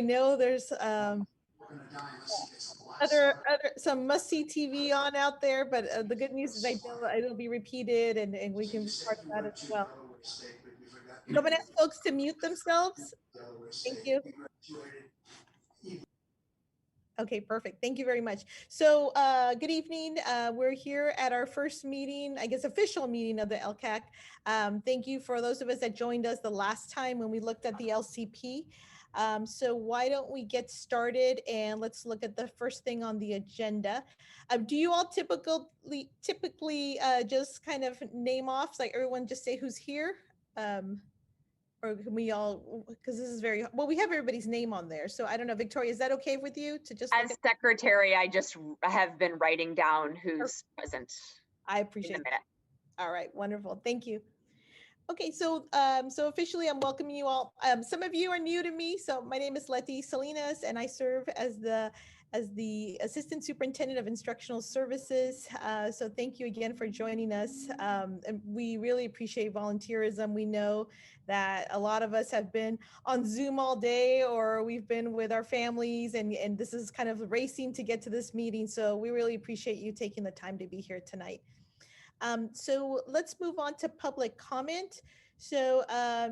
know there's some must-see TV on out there, but the good news is I know it'll be repeated and we can be part of that as well. I'm going to ask folks to mute themselves. Thank you. Okay, perfect. Thank you very much. So good evening. We're here at our first meeting, I guess official meeting of the LCAC. Thank you for those of us that joined us the last time when we looked at the LCP. So why don't we get started and let's look at the first thing on the agenda. Do you all typically just kind of name off, like everyone just say who's here? Or can we all, because this is very, well, we have everybody's name on there. So I don't know, Victoria, is that okay with you to just— As secretary, I just have been writing down who's present. I appreciate it. All right, wonderful. Thank you. Okay, so so officially I'm welcoming you all. Some of you are new to me. So my name is Letty Salinas and I serve as the Assistant Superintendent of Instructional Services. So thank you again for joining us. And we really appreciate volunteerism. We know that a lot of us have been on Zoom all day or we've been with our families and this is kind of racing to get to this meeting. So we really appreciate you taking the time to be here tonight. So let's move on to public comment. So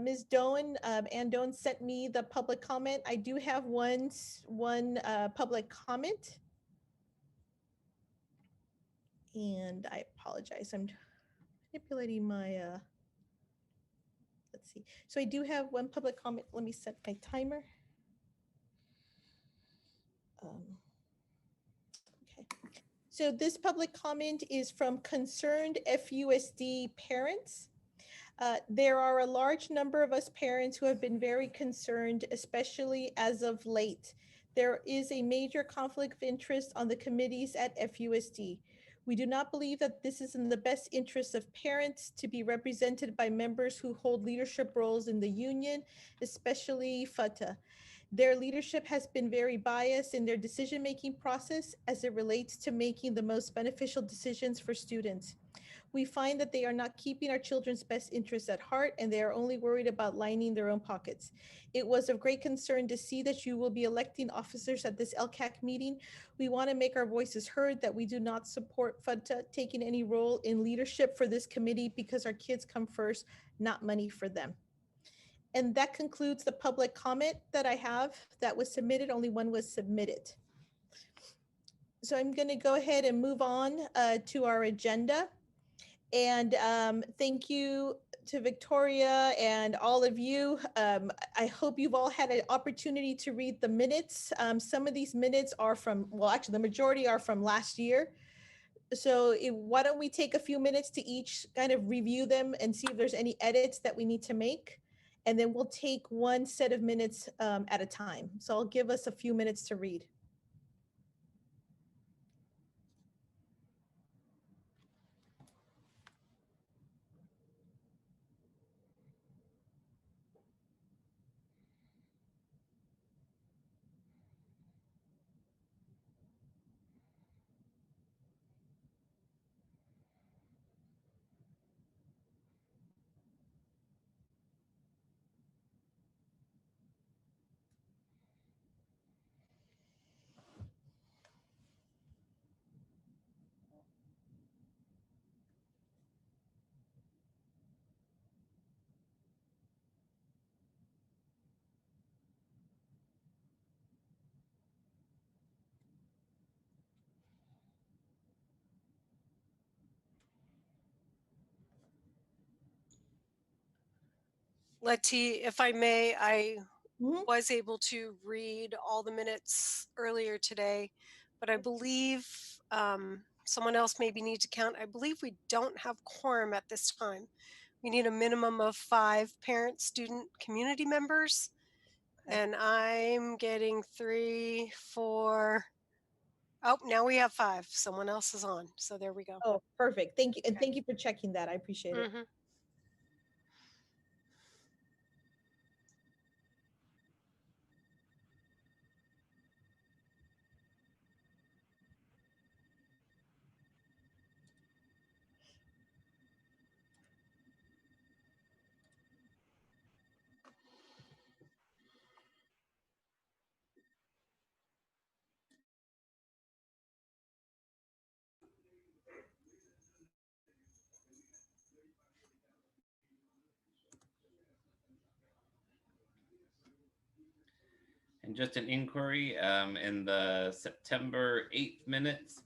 Ms. Doan, Ann Doan sent me the public comment. I do have one public comment. And I apologize, I'm manipulating my, let's see. So I do have one public comment. Let me set my timer. Okay. So this public comment is from concerned FUSD parents. There are a large number of us parents who have been very concerned, especially as of late. There is a major conflict of interest on the committees at FUSD. We do not believe that this is in the best interest of parents to be represented by members who hold leadership roles in the union, especially FUTA. Their leadership has been very biased in their decision-making process as it relates to making the most beneficial decisions for students. We find that they are not keeping our children's best interests at heart and they are only worried about lining their own pockets. It was of great concern to see that you will be electing officers at this LCAC meeting. We want to make our voices heard that we do not support FUTA taking any role in leadership for this committee because our kids come first, not money for them. And that concludes the public comment that I have that was submitted. Only one was submitted. So I'm going to go ahead and move on to our agenda. And thank you to Victoria and all of you. I hope you've all had an opportunity to read the minutes. Some of these minutes are from, well, actually the majority are from last year. So why don't we take a few minutes to each kind of review them and see if there's any edits that we need to make. And then we'll take one set of minutes at a time. So I'll give us a few minutes to read. Letty, if I may, I was able to read all the minutes earlier today, but I believe someone else maybe needs to count. I believe we don't have quorum at this time. We need a minimum of 5 parent, student, community members. And I'm getting 3, 4. Oh, now we have 5. Someone else is on. So there we go. Oh, perfect. Thank you. And thank you for checking that. I appreciate it. And just an inquiry, in the September 8th minutes,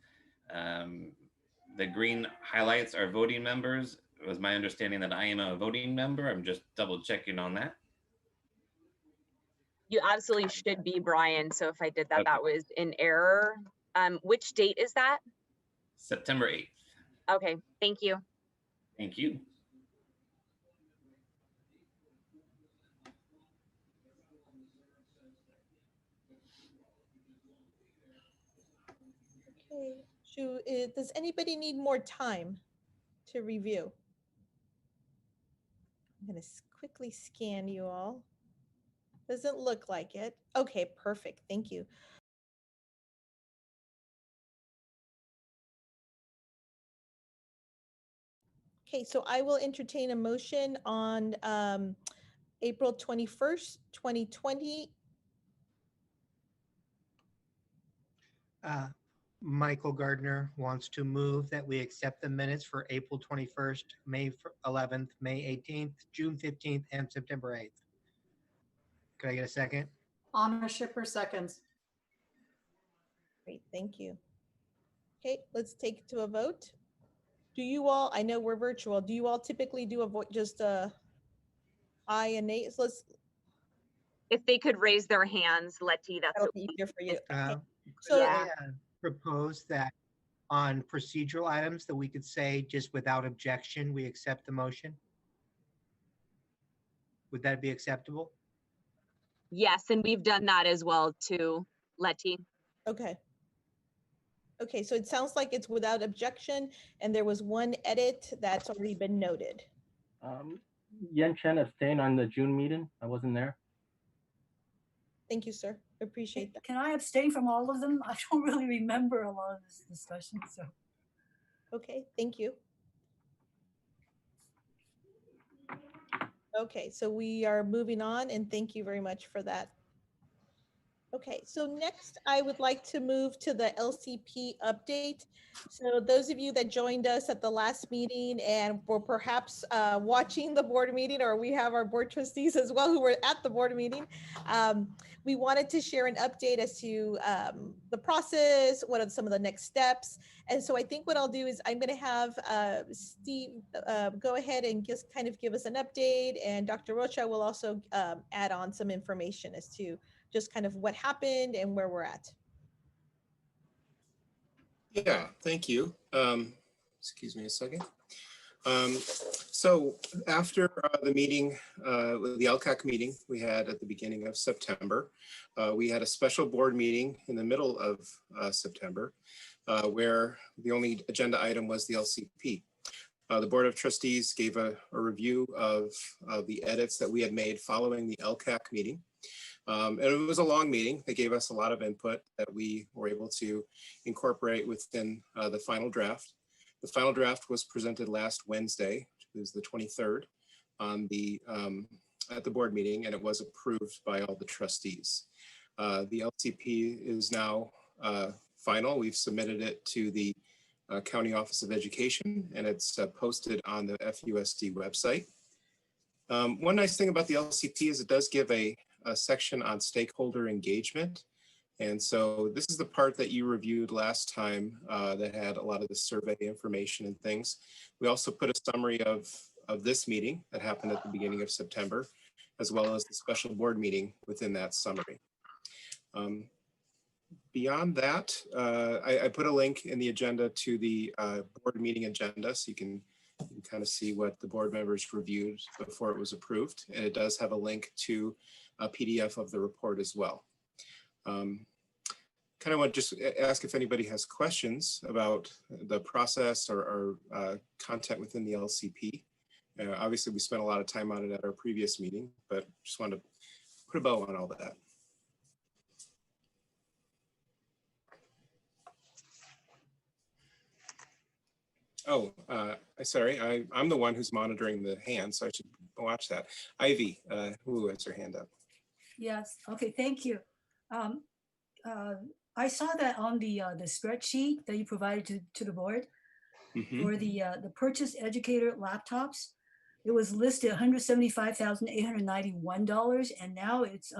the green highlights are voting members. It was my understanding that I am a voting member. I'm just double checking on that. You absolutely should be, Brian. So if I did that, Okay. that was in error. Which date is that? September 8th. Okay, thank you. Thank you. Okay, does anybody need more time to review? I'm gonna quickly scan you all. Doesn't look like it. Okay, perfect, thank you. Okay, so I will entertain a motion on April 21st, 2020. Michael Gardner wants to move that we accept the minutes for April 21st, May 11th, May 18th, June 15th, and September 8th. Could I get a second? Anna Shipper seconds. Great, thank you. Okay, let's take it to a vote. Do you all, I know we're virtual, do you all typically do a vote, just aye and nay? So If they could raise their hands, Letty, that's that'll what be we easier for you. Okay. Could So I propose that on procedural items that we could say just without objection, we accept the motion? Would that be acceptable? Yes, and we've done that as well too, Letty. okay. Okay, so it sounds like it's without objection, and there was one edit that's already been noted. Yen Chen abstained on the June meeting. I wasn't there. Thank you, sir. Appreciate that. Can I abstain from all of them? I don't really remember a lot of this discussion, so. Okay, thank you. Okay, so we are moving on, and thank you very much for that. Okay, so next I would like to move to the LCP update. So those of you that joined us at the last meeting and were perhaps watching the board meeting, or we have our board trustees as well who were at the board meeting, we wanted to share an update as to the process, what are some of the next steps. And so I think what I'll do is I'm going to have Steve go ahead and just kind of give us an update, and Dr. Rocha will also add on some information as to just kind of what happened and where we're at. Yeah, thank you. Excuse me a second. So after the meeting, the LCACC meeting we had at the beginning of September, we had a special board meeting in the middle of September, where the only agenda item was the LCP. The Board of Trustees gave a review of the edits that we had made following the LCACC meeting. And it was a long meeting. They gave us a lot of input that we were able to incorporate within the final draft. The final draft was presented last Wednesday, which was the 23rd, on the at the board meeting, and it was approved by all the trustees. The LCP is now final. We've submitted it to the County Office of Education, and it's posted on the FUSD website. One nice thing about the LCP is it does give a section on stakeholder engagement. And so this is the part that you reviewed last time that had a lot of the survey information and things. We also put a summary of this meeting that happened at the beginning of September, as well as the special board meeting within that summary. Beyond that, I put a link in the agenda to the board meeting agenda, so you can kind of see what the board members reviewed before it was approved. And it does have a link to a PDF of the report as well. Kind of want to just ask if anybody has questions about the process or content within the LCP. Obviously, we spent a lot of time on it at our previous meeting, but just wanted to put a bow on all that. Oh, sorry, I'm the one who's monitoring the hand, so I should watch that. Ivy, who has her hand up? Yes, okay, thank you. I saw that on the spreadsheet that you provided to the board for the purchase Educator laptops. It was listed $175,891, and now it's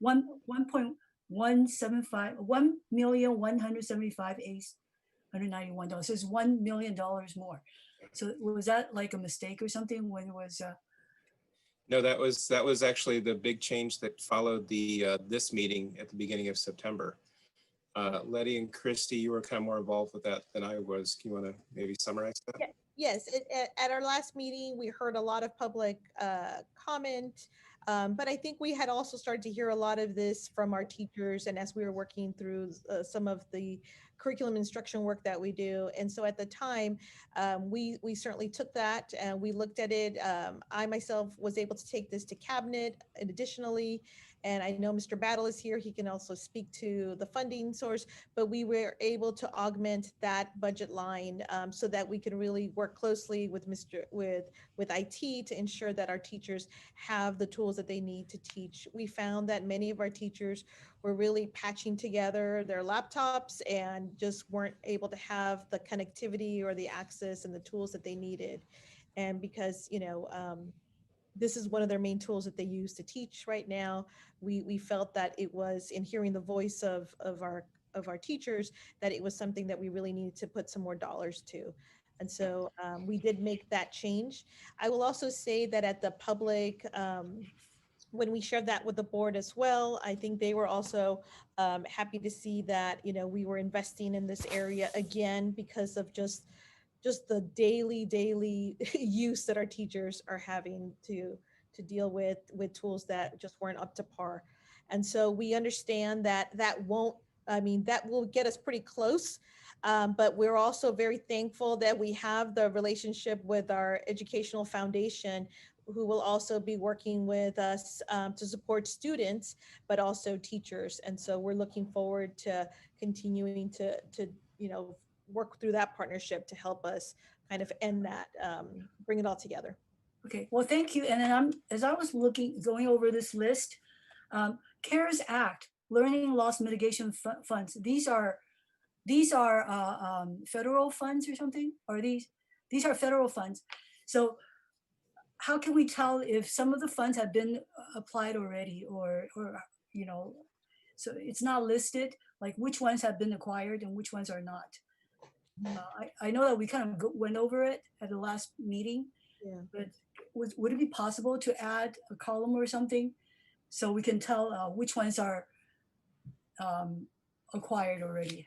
$1,175,891. So it's $1 million more. So was that like a mistake or something when it was? No, that was actually the big change that followed the this meeting at the beginning of September. Letty and Christy, you were kind of more involved with that than I was. Can you want to maybe summarize that? Yeah. Yes, at our last meeting, we heard a lot of public comment, but I think we had also started to hear a lot of this from our teachers, and as we were working through some of the curriculum instruction work that we do. And so at the time, we certainly took that and we looked at it. I myself was able to take this to cabinet and additionally, and I know Mr. Battle is here. He can also speak to the funding source, but we were able to augment that budget line so that we can really work closely with with IT to ensure that our teachers have the tools that they need to teach. We found that many of our teachers were really patching together their laptops and just weren't able to have the connectivity or the access and the tools that they needed. And because, this is one of their main tools that they use to teach right now. We felt that it was, in hearing the voice of our teachers, that it was something that we really needed to put some more dollars to. And so we did make that change. I will also say that at the public, when we shared that with the board as well, I think they were also happy to see that, we were investing in this area again because of just the daily use that our teachers are having to deal with tools that just weren't up to par. And so we understand that that will get us pretty close. But we're also very thankful that we have the relationship with our educational foundation, who will also be working with us to support students, but also teachers. And so we're looking forward to continuing to work through that partnership to help us kind of end that, bring it all together. Okay, well, thank you. And then as I was going over this list, CARES Act, Learning Loss Mitigation Funds, these are federal funds or something? Or these are federal funds. So how can we tell if some of the funds have been applied already or so it's not listed, like which ones have been acquired and which ones are not? I know that we kind of went over it at the last meeting, but would it be possible to add a column or something so we can tell which ones are acquired already?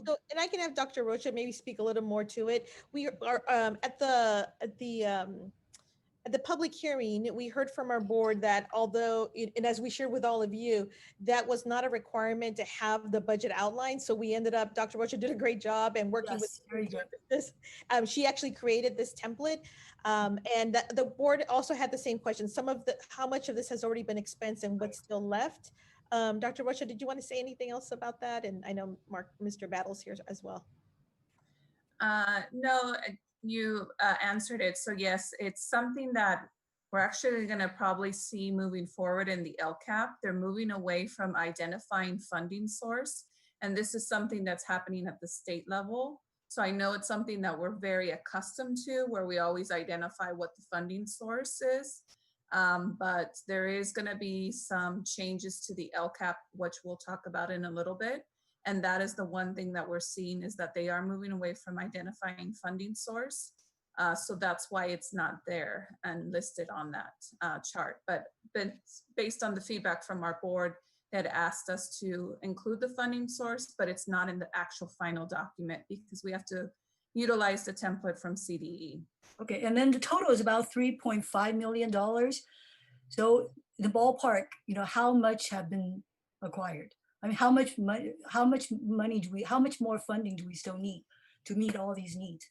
So, and I can have Dr. Rocha maybe speak a little more to it. We are at the public hearing, we heard from our board that although, and as we shared with all of you, that was not a requirement to have the budget outline. So we ended up, Dr. Rocha did a great job and working with this. She actually created this template. And the board also had the same question. How much of this has already been expensed and what's still left? Dr. Rocha, did you want to say anything else about that? And I know Mr. Battle's here as well. No, you answered it. So yes, it's something that we're actually going to probably see moving forward in the LCAP. They're moving away from identifying funding source. And this is something that's happening at the state level. So I know it's something that we're very accustomed to, where we always identify what the funding source is. But there is going to be some changes to the LCAP, which we'll talk about in a little bit. And that is the one thing that we're seeing, is that they are moving away from identifying funding source. So that's why it's not there and listed on that chart. But based on the feedback from our board, they had asked us to include the funding source, but it's not in the actual final document because we have to utilize the template from CDE. Okay, and then the total is about $3.5 million. So the ballpark, how much have been acquired? I mean, how much money how much more funding do we still need to meet all these needs?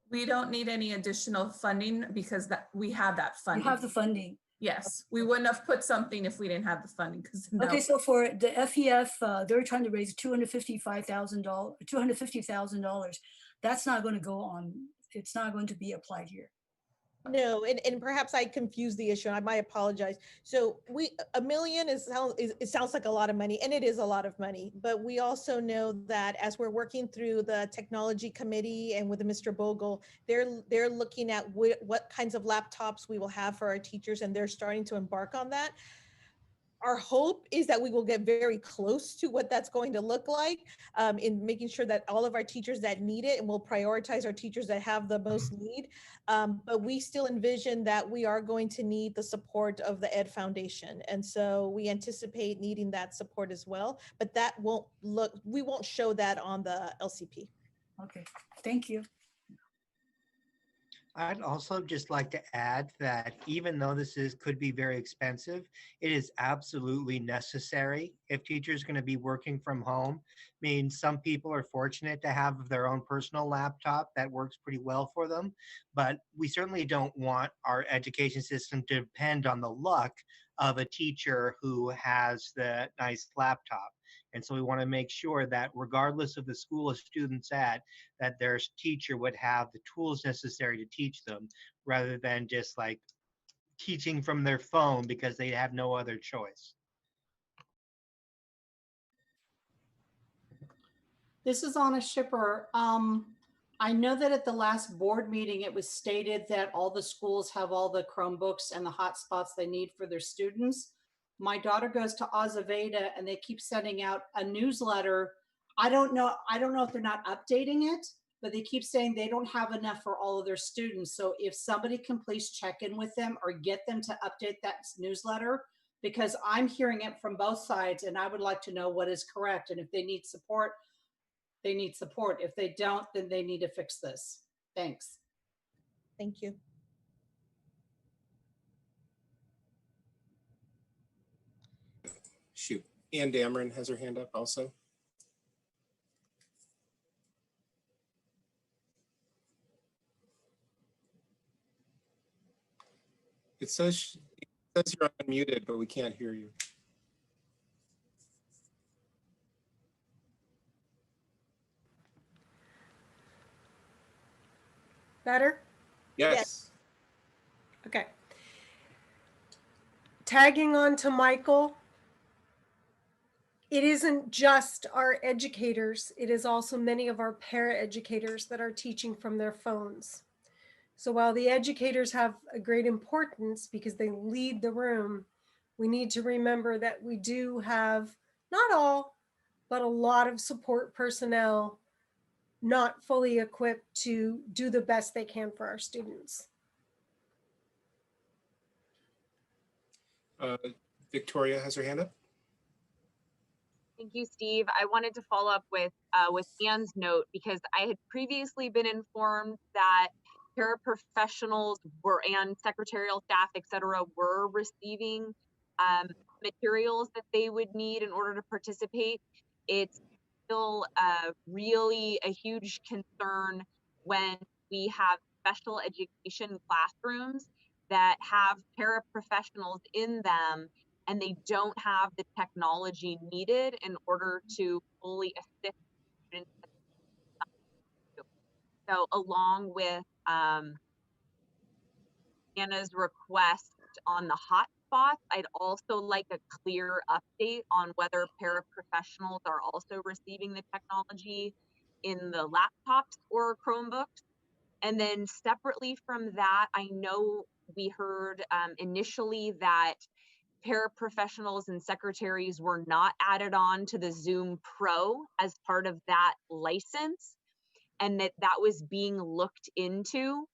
We don't need any additional funding because we have that funding. You have the funding. Yes, we wouldn't have put something if we didn't have the funding. Okay, so for the FEF, they're trying to raise $250,000. That's not going to go on. It's not going to be applied here. No, and perhaps I confused the issue. I might apologize. So $1 million it sounds like a lot of money, and it is a lot of money. But we also know that as we're working through the technology committee and with Mr. Bogle, they're looking at what kinds of laptops we will have for our teachers, and they're starting to embark on that. our hope is that we will get very close to what that's going to look like, in making sure that all of our teachers that need it, and we'll prioritize our teachers that have the most need. But we still envision that we are going to need the support of the Ed Foundation. And so we anticipate needing that support as well, but that won't look, we won't show that on the LCP. Okay, thank you. I'd also just like to add that even though could be very expensive, it is absolutely necessary if teachers are going to be working from home. I mean, some people are fortunate to have their own personal laptop that works pretty well for them, but we certainly don't want our education system to depend on the luck of a teacher who has the nice laptop. And so we want to make sure that regardless of the school a student's at, that their teacher would have the tools necessary to teach them, rather than just like teaching from their phone because they have no other choice. This is Anna Shipper. I know that at the last board meeting, it was stated that all the schools have all the Chromebooks and the hotspots they need for their students. My daughter goes to Azaveda and they keep sending out a newsletter. I don't know if they're not updating it, but they keep saying they don't have enough for all of their students. So if somebody can please check in with them or get them to update that newsletter, because I'm hearing it from both sides and I would like to know what is correct. And if they need support, they need support. If they don't, then they need to fix this. Thanks. Thank you. Shoot, Ann Dameron has her hand up also. It says you're unmuted, but we can't hear you. Better? Yes. Okay. Tagging on to Michael, it isn't just our educators, it is also many of our paraeducators that are teaching from their phones. So while the educators have a great importance because they lead the room, we need to remember that we do have, not all, but a lot of support personnel not fully equipped to do the best they can for our students. Victoria has her hand up. Thank you, Steve. I wanted to follow up with Ann's note because I had previously been informed that paraprofessionals and secretarial staff, et cetera, were receiving materials that they would need in order to participate. It's still really a huge concern when we have special education classrooms that have paraprofessionals in them and they don't have the technology needed in order to fully assist students. So along with Anna's request on the hotspots, I'd also like a clear update on whether paraprofessionals are also receiving the technology in the laptops or Chromebooks. And then separately from that, I know we heard initially that paraprofessionals and secretaries were not added on to the Zoom Pro as part of that license, and that was being looked into.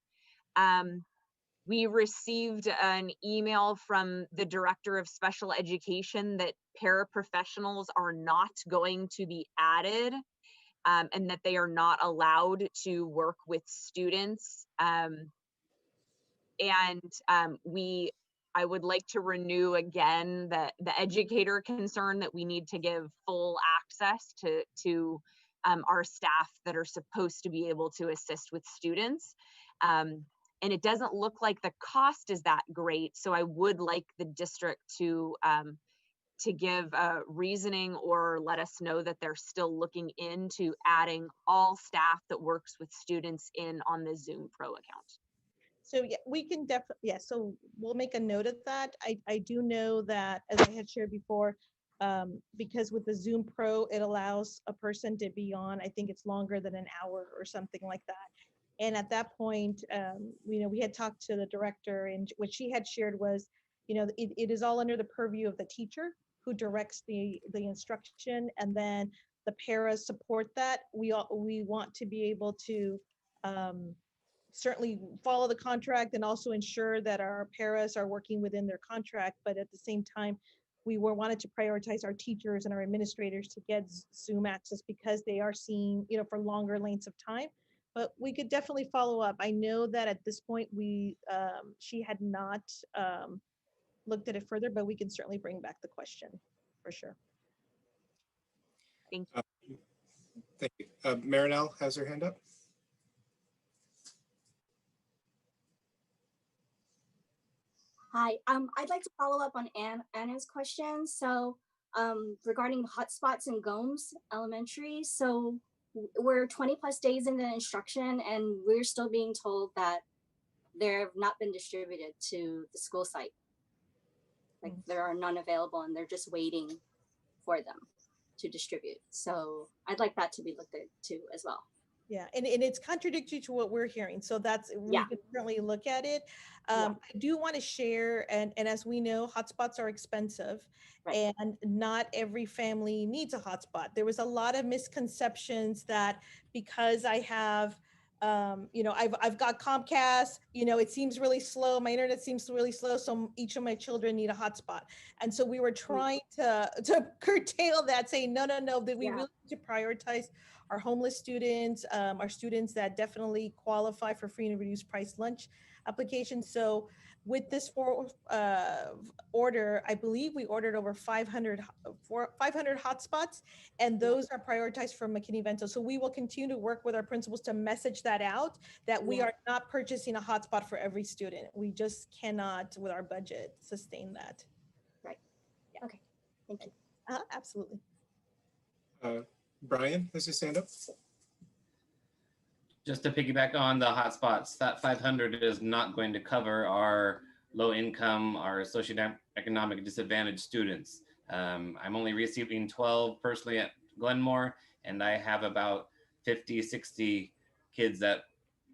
We received an email from the director of special education that paraprofessionals are not going to be added and that they are not allowed to work with students. I would like to renew again the educator concern that we need to give full access to our staff that are supposed to be able to assist with students. And it doesn't look like the cost is that great. So I would like the district to give a reasoning or let us know that they're still looking into adding all staff that works with students in on the Zoom Pro account. So yeah, we can definitely, yeah, so we'll make a note of that. I do know that, as I had shared before, because with the Zoom Pro, it allows a person to be on, I think it's longer than an hour or something like that. And at that point, we had talked to the director, and what she had shared was, it is all under the purview of the teacher who directs the instruction, and then the paras support that. We want to be able to certainly follow the contract and also ensure that our paras are working within their contract, but at the same time, we wanted to prioritize our teachers and our administrators to get Zoom access because they are seeing, for longer lengths of time. But we could definitely follow up. I know that at this point she had not looked at it further, but we can certainly bring back the question for sure. Thank you. Thank you. Marinelle has her hand up. Hi, I'd like to follow up on Anna's question. So regarding hotspots in Gomes Elementary, so we're 20 plus days into instruction and we're still being told that they've not been distributed to the school site. Like there are none available and they're just waiting for them to distribute. So I'd like that to be looked at too as well. Yeah, and it's contradictory to what we're hearing. So we can certainly look at it. I do want to share, and as we know, hotspots are expensive, right, and not every family needs a hotspot. There was a lot of misconceptions that because I have, I've got Comcast, it seems really slow. My internet seems really slow. So each of my children need a hotspot. And so we were trying to curtail that, saying, no, that we really need to prioritize our homeless students, our students that definitely qualify for free and reduced price lunch applications. So with this order, I believe we ordered over 500 hotspots, and those are prioritized for McKinney-Vento. So we will continue to work with our principals to message that out, that we are not purchasing a hotspot for every student. We just cannot, with our budget, sustain that. Right. Yeah. Okay. Thank you. Absolutely. Brian has his hand up. Just to piggyback on the hotspots, that 500 is not going to cover our low income, our socioeconomic disadvantaged students. I'm only receiving 12 personally at Glenmore, and I have about 50, 60 kids that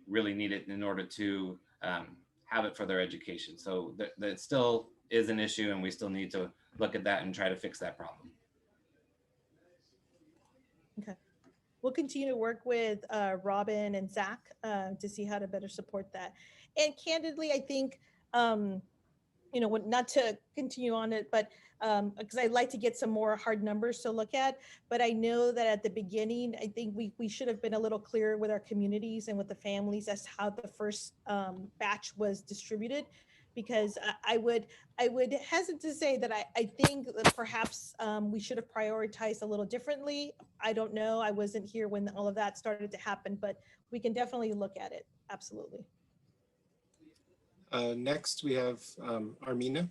really need it in order to have it for their education. So that still is an issue, and we still need to look at that and try to fix that problem. Okay. We'll continue to work with Robin and Zach to see how to better support that. And candidly, I think, not to continue on it, but because I'd like to get some more hard numbers to look at, but I know that at the beginning, I think we should have been a little clearer with our communities and with the families as to how the first batch was distributed. Because I would hesitate to say that I think that perhaps we should have prioritized a little differently. I don't know. I wasn't here when all of that started to happen, but we can definitely look at it. Absolutely. Next, we have Armina.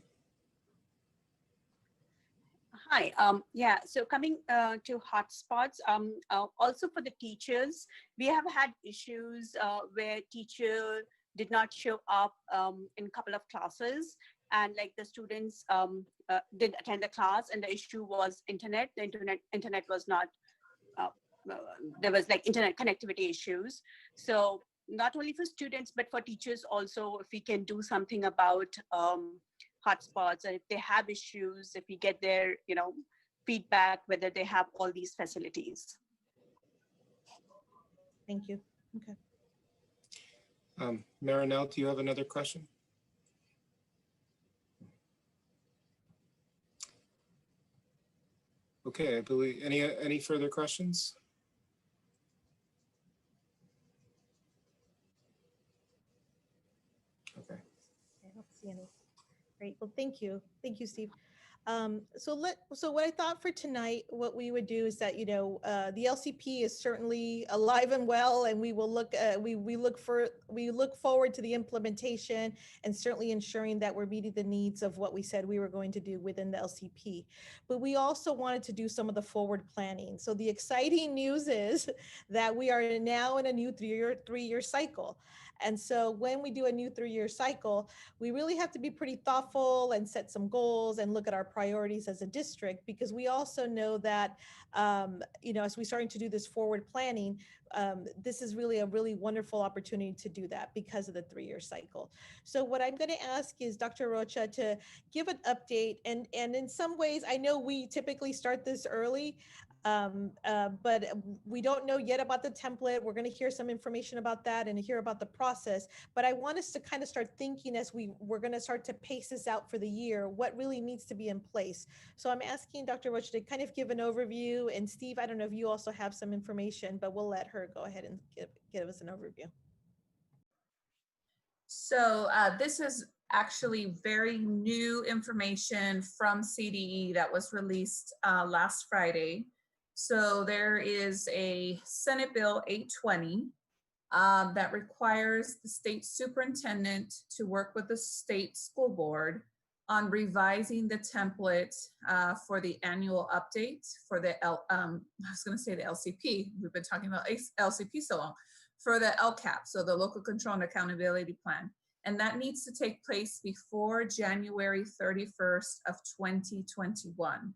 Hi. So coming to hotspots, also for the teachers, we have had issues where teacher did not show up in a couple of classes, and like the students did attend the class, and the issue was internet. The internet was not, there was like internet connectivity issues. So not only for students, but for teachers also, if we can do something about hotspots, and if they have issues, if we get their, feedback, whether they have all these facilities. Thank you. Okay. Marinelle, do you have another question? Okay, I believe any further questions? Okay. I don't see any. Great. Well, thank you. Thank you, Steve. So what I thought for tonight, what we would do is that, the LCP is certainly alive and well, and we will look, we look forward to the implementation and certainly ensuring that we're meeting the needs of what we said we were going to do within the LCP. But we also wanted to do some of the forward planning. So the exciting news is that we are now in a new three-year cycle. And so when we do a new 3-year cycle, we really have to be pretty thoughtful and set some goals and look at our priorities as a district, because we also know that, as we're starting to do this forward planning, this is really a really wonderful opportunity to do that because of the 3-year cycle. So what I'm going to ask is Dr. Rocha to give an update. And in some ways, I know we typically start this early, but we don't know yet about the template. We're going to hear some information about that and hear about the process. But I want us to kind of start thinking as we're going to start to pace this out for the year, what really needs to be in place. So I'm asking Dr. Rocha to kind of give an overview. And Steve, I don't know if you also have some information, but we'll let her go ahead and give us an overview. So this is actually very new information from CDE that was released last Friday. So there is a Senate Bill 820 that requires the state superintendent to work with the state school board on revising the template for the annual update for the LCP. We've been talking about LCP so long. For the LCAP, so the Local Control and Accountability Plan. And that needs to take place before January 31st of 2021.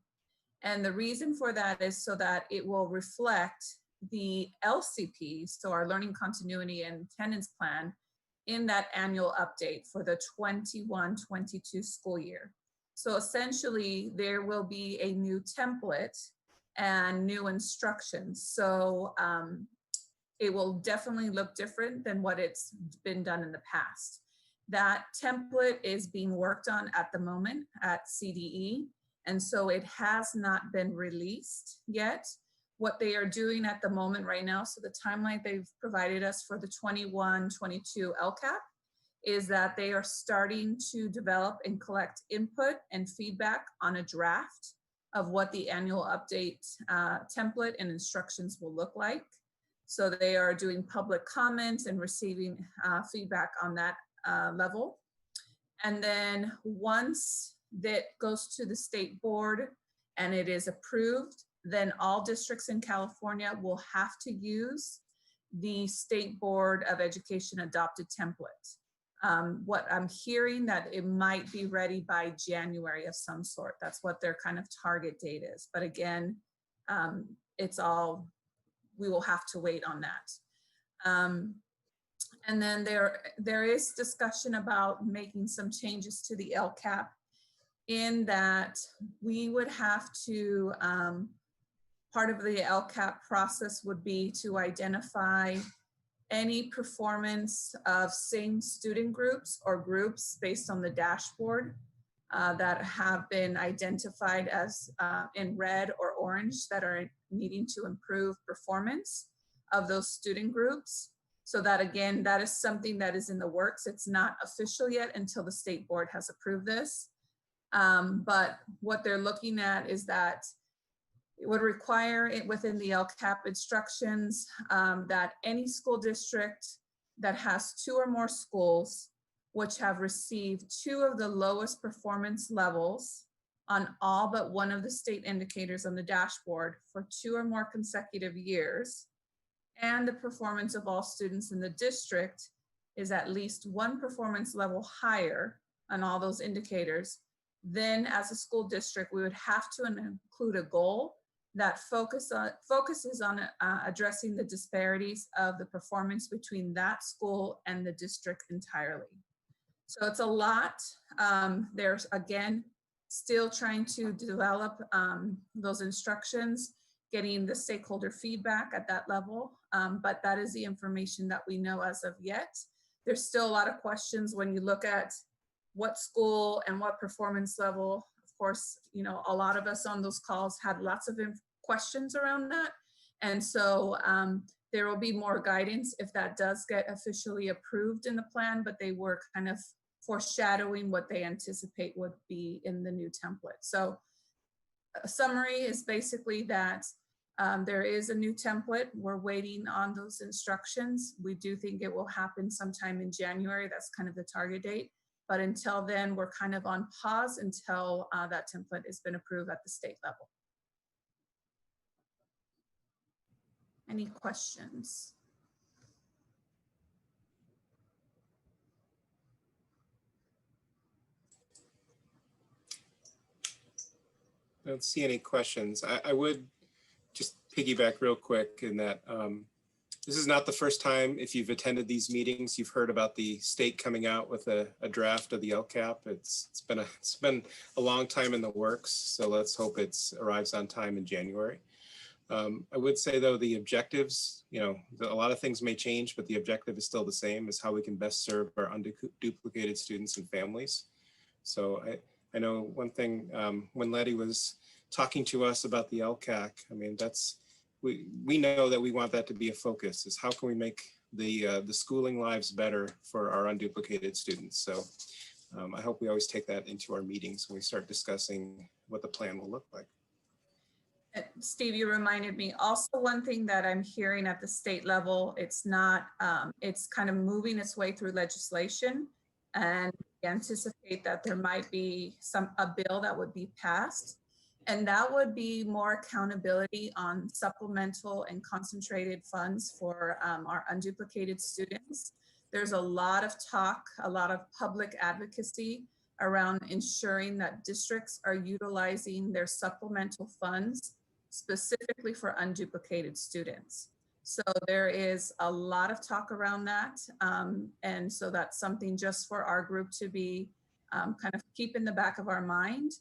And the reason for that is so that it will reflect the LCP, so our Learning Continuity and Attendance Plan, in that annual update for the 21-22 school year. So essentially, there will be a new template and new instructions. So it will definitely look different than what it's been done in the past. That template is being worked on at the moment at CDE, and so it has not been released yet. What they are doing at the moment right now, so the timeline they've provided us for the 21-22 LCAP is that they are starting to develop and collect input and feedback on a draft of what the annual update template and instructions will look like. So they are doing public comments and receiving feedback on that level. And then once that goes to the state board and it is approved, then all districts in California will have to use the State Board of Education adopted template. What I'm hearing that it might be ready by January of some sort. That's what their kind of target date is. But again, it's all, we will have to wait on that. And then there is discussion about making some changes to the LCAP in that we would have to, part of the LCAP process would be to identify any performance of same student groups or groups based on the dashboard that have been identified as in red or orange that are needing to improve performance of those student groups. So that again, that is something that is in the works. It's not official yet until the state board has approved this. But what they're looking at is that it would require it within the LCAP instructions that any school district that has 2 or more schools which have received 2 of the lowest performance levels on all but one of the state indicators on the dashboard for 2 or more consecutive years, and the performance of all students in the district is at least 1 performance level higher on all those indicators, then as a school district, we would have to include a goal that focuses on addressing the disparities of the performance between that school and the district entirely. So it's a lot. There's, again, still trying to develop those instructions, getting the stakeholder feedback at that level. But that is the information that we know as of yet. There's still a lot of questions when you look at what school and what performance level. Of course, you know, a lot of us on those calls had lots of questions around that. And so there will be more guidance if that does get officially approved in the plan, but they were kind of foreshadowing what they anticipate would be in the new template. So a summary is basically that there is a new template. We're waiting on those instructions. We do think it will happen sometime in January. That's kind of the target date. But until then, we're kind of on pause until that template has been approved at the state level. Any questions? don't see any questions. I would just piggyback real quick in that this is not the first time, if you've attended these meetings, you've heard about the state coming out with a draft of the LCAP. It's been a long time in the works, so let's hope it arrives on time in January. I would say though, the objectives, a lot of things may change, but the objective is still the same, is how we can best serve our unduplicated students and families. So I know one thing, when Letty was talking to us about the LCACC, I mean, we know that we want that to be a focus, is how can we make the schooling lives better for our unduplicated students. So I hope we always take that into our meetings when we start discussing what the plan will look like. Steve, you reminded me also one thing that I'm hearing at the state level, it's kind of moving its way through legislation, and we anticipate that there might be a bill that would be passed, and that would be more accountability on supplemental and concentrated funds for our unduplicated students. There's a lot of talk, a lot of public advocacy around ensuring that districts are utilizing their supplemental funds specifically for unduplicated students. So there is a lot of talk around that. And so that's something just for our group to be kind of keep in the back of our mind,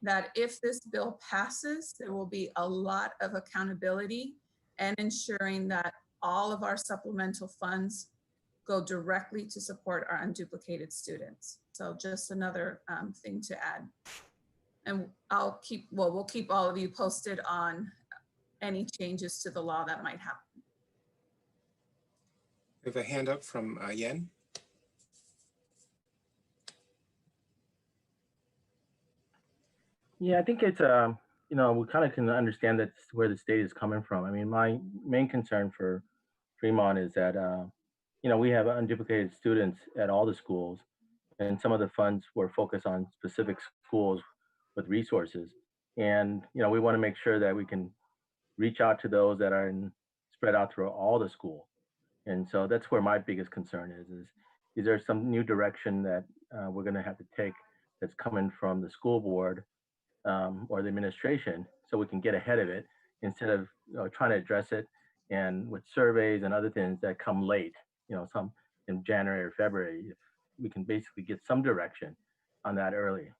that if this bill passes, there will be a lot of accountability and ensuring that all of our supplemental funds go directly to support our unduplicated students. So just another thing to add. And we'll keep all of you posted on any changes to the law that might happen. We have a hand up from Yen. Yeah, I think it's, we kind of can understand that's where the state is coming from. I mean, my main concern for Fremont is that, we have unduplicated students at all the schools, and some of the funds were focused on specific schools with resources. And, we want to make sure that we can reach out to those that are spread out through all the schools. And so that's where my biggest concern is there some new direction that we're going to have to take that's coming from the school board or the administration, so we can get ahead of it instead of trying to address it and with surveys and other things that come late, some in January or February. If we can basically get some direction on that early.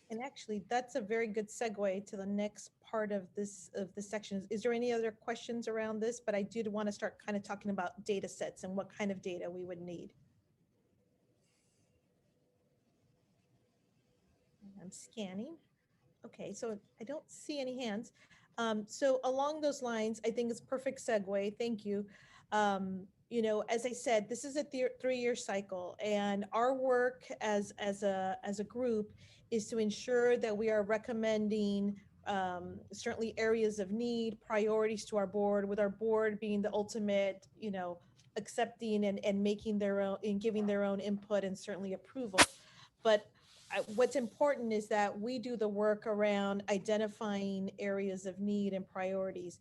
And actually, that's a very good segue to the next part of this section. Is there any other questions around this? But I did want to start kind of talking about data sets and what kind of data we would need. I'm scanning. Okay, so I don't see any hands. So along those lines, I think it's perfect segue. Thank you. As I said, this is a 3-year cycle, and our work as a group is to ensure that we are recommending certainly areas of need, priorities to our board, with our board being the ultimate, accepting and making their own and giving their own input and certainly approval. But what's important is that we do the work around identifying areas of need and priorities.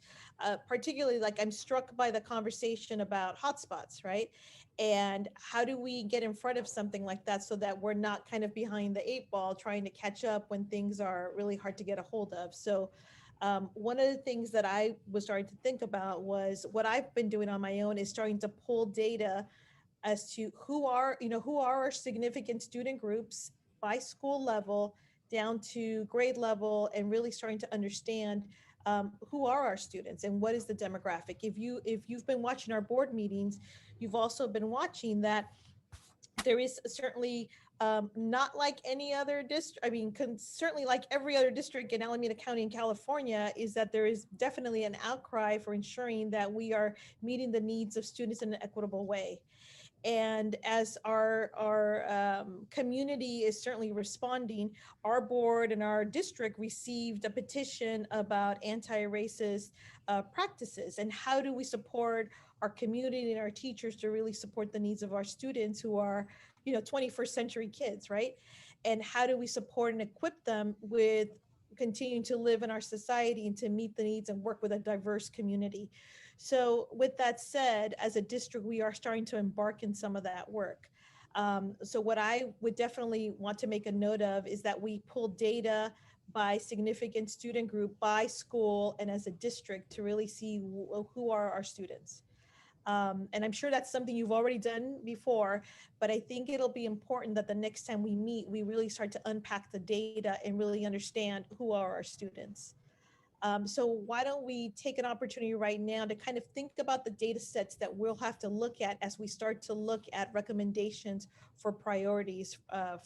Particularly, like, I'm struck by the conversation about hotspots, right? And how do we get in front of something like that so that we're not kind of behind the 8 ball trying to catch up when things are really hard to get a hold of. So one of the things that I was starting to think about was what I've been doing on my own is starting to pull data as to who are our significant student groups by school level down to grade level, and really starting to understand who are our students and what is the demographic. If you've been watching our board meetings, you've also been watching that there is certainly not like any other district. I mean, certainly like every other district in Alameda County in California, is that there is definitely an outcry for ensuring that we are meeting the needs of students in an equitable way. And as our community is certainly responding, our board and our district received a petition about anti-racist practices, and how do we support our community and our teachers to really support the needs of our students who are 21st century kids, right? And how do we support and equip them with continuing to live in our society and to meet the needs and work with a diverse community. So with that said, as a district, we are starting to embark in some of that work. So what I would definitely want to make a note of is that we pull data by significant student group, by school, and as a district to really see who are our students. And I'm sure that's something you've already done before, but I think it'll be important that the next time we meet, we really start to unpack the data and really understand who are our students. So why don't we take an opportunity right now to kind of think about the data sets that we'll have to look at as we start to look at recommendations for priorities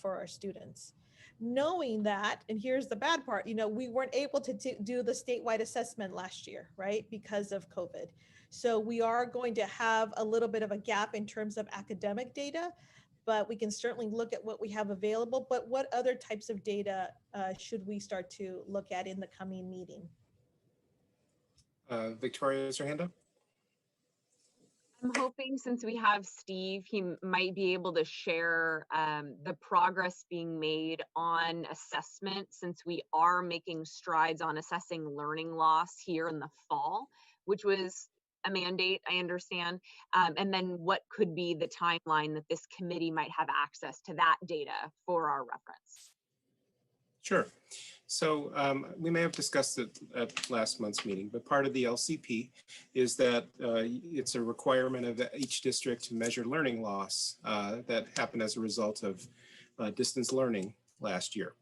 for our students. Knowing that, and here's the bad part, we weren't able to do the statewide assessment last year, right? Because of COVID. So we are going to have a little bit of a gap in terms of academic data, but we can certainly look at what we have available. But what other types of data should we start to look at in the coming meeting? Victoria, is your hand up? I'm hoping since we have Steve, he might be able to share the progress being made on assessment, since we are making strides on assessing learning loss here in the fall, which was a mandate, I understand. And then what could be the timeline that this committee might have access to that data for our reference? Sure. So we may have discussed it at last month's meeting, but part of the LCP is that it's a requirement of each district to measure learning loss that happened as a result of distance learning last year.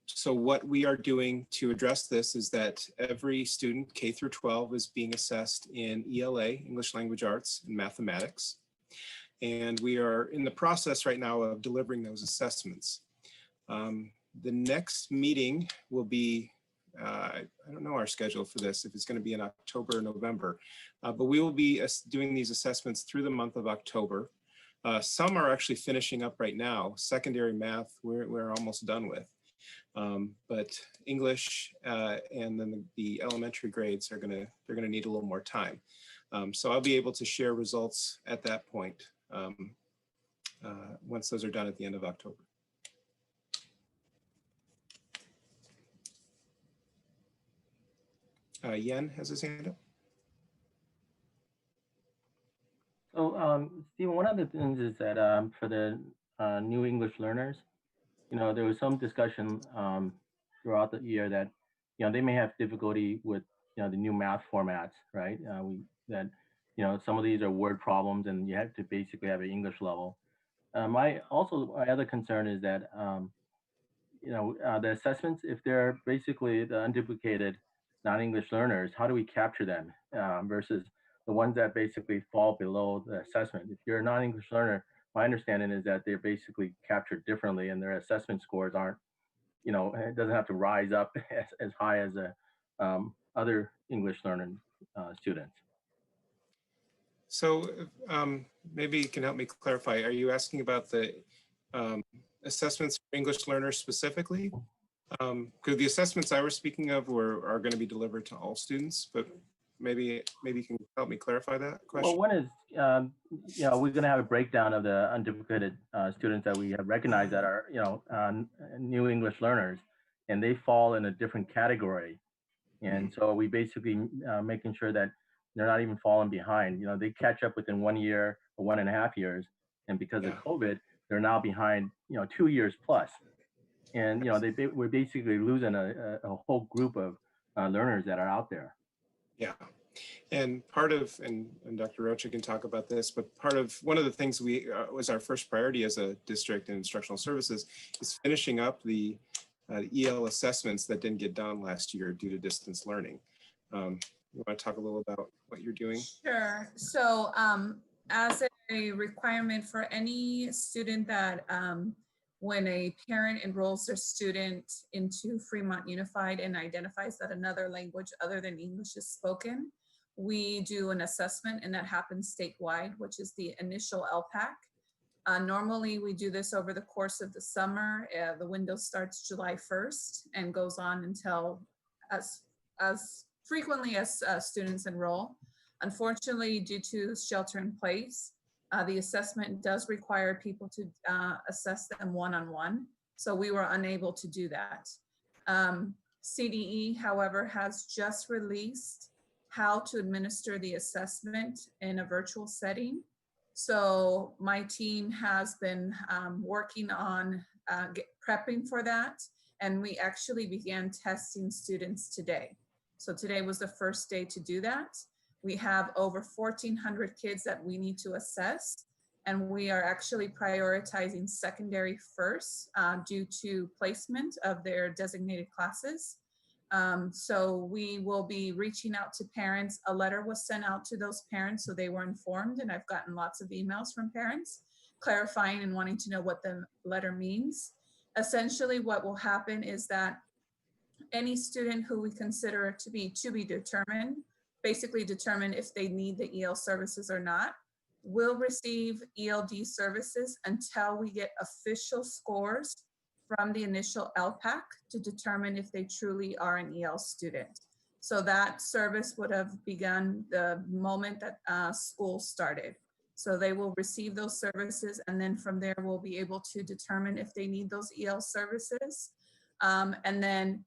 So what we are doing to address this is that every student K through 12 is being assessed in ELA, English Language Arts, and Mathematics. And we are in the process right now of delivering those assessments. The next meeting will be, I don't know our schedule for this, if it's going to be in October or November, but we will be doing these assessments through the month of October. Some are actually finishing up right now. Secondary math, we're almost done with. But English and then the elementary grades they're gonna need a little more time. So I'll be able to share results at that point once those are done at the end of October. Yen has his hand up. So, Stephen, one of the things is that for the new English learners, there was some discussion throughout the year that, they may have difficulty with, the new math formats, right? Some of these are word problems and you have to basically have an English level. My other concern is that, the assessments, if they're basically the unduplicated non-English learners, how do we capture them versus the ones that basically fall below the assessment? If you're a non-English learner, my understanding is that they're basically captured differently and their assessment scores aren't, it doesn't have to rise up as high as other English learning students. So maybe you can help me clarify. Are you asking about the assessments for English learners specifically? Because the assessments I was speaking of are going to be delivered to all students, but maybe you can help me clarify that question. Well, one is, we're going to have a breakdown of the unduplicated students that we have recognized that are, new English learners, and they fall in a different category. And so we basically making sure that they're not even falling behind. They catch up within 1 year or 1.5 years, and because of COVID, they're now behind, 2 years plus. And we're basically losing a whole group of learners that are out there. Yeah, and part of, and Dr. Rocha can talk about this, but one of the things was our first priority as a district in instructional services is finishing up the EL assessments that didn't get done last year due to distance learning. You want to talk a little about what you're doing? Sure. So as a requirement for any student that when a parent enrolls their student into Fremont Unified and identifies that another language other than English is spoken, we do an assessment, and that happens statewide, which is the initial LCACC. Normally we do this over the course of the summer. The window starts July 1st and goes on until as frequently as students enroll. Unfortunately, due to shelter in place, the assessment does require people to assess them one-on-one. So we were unable to do that. CDE, however, has just released how to administer the assessment in a virtual setting. So my team has been working on prepping for that. And we actually began testing students today. So today was the first day to do that. We have over 1,400 kids that we need to assess. And we are actually prioritizing secondary first due to placement of their designated classes. So we will be reaching out to parents. A letter was sent out to those parents so they were informed, and I've gotten lots of emails from parents clarifying and wanting to know what the letter means. Essentially what will happen is that any student who we consider to be determined, basically determine if they need the EL services or not, will receive ELD services until we get official scores from the initial LPAC to determine if they truly are an EL student. So that service would have begun the moment that school started. So they will receive those services, and then from there we'll be able to determine if they need those EL services. And then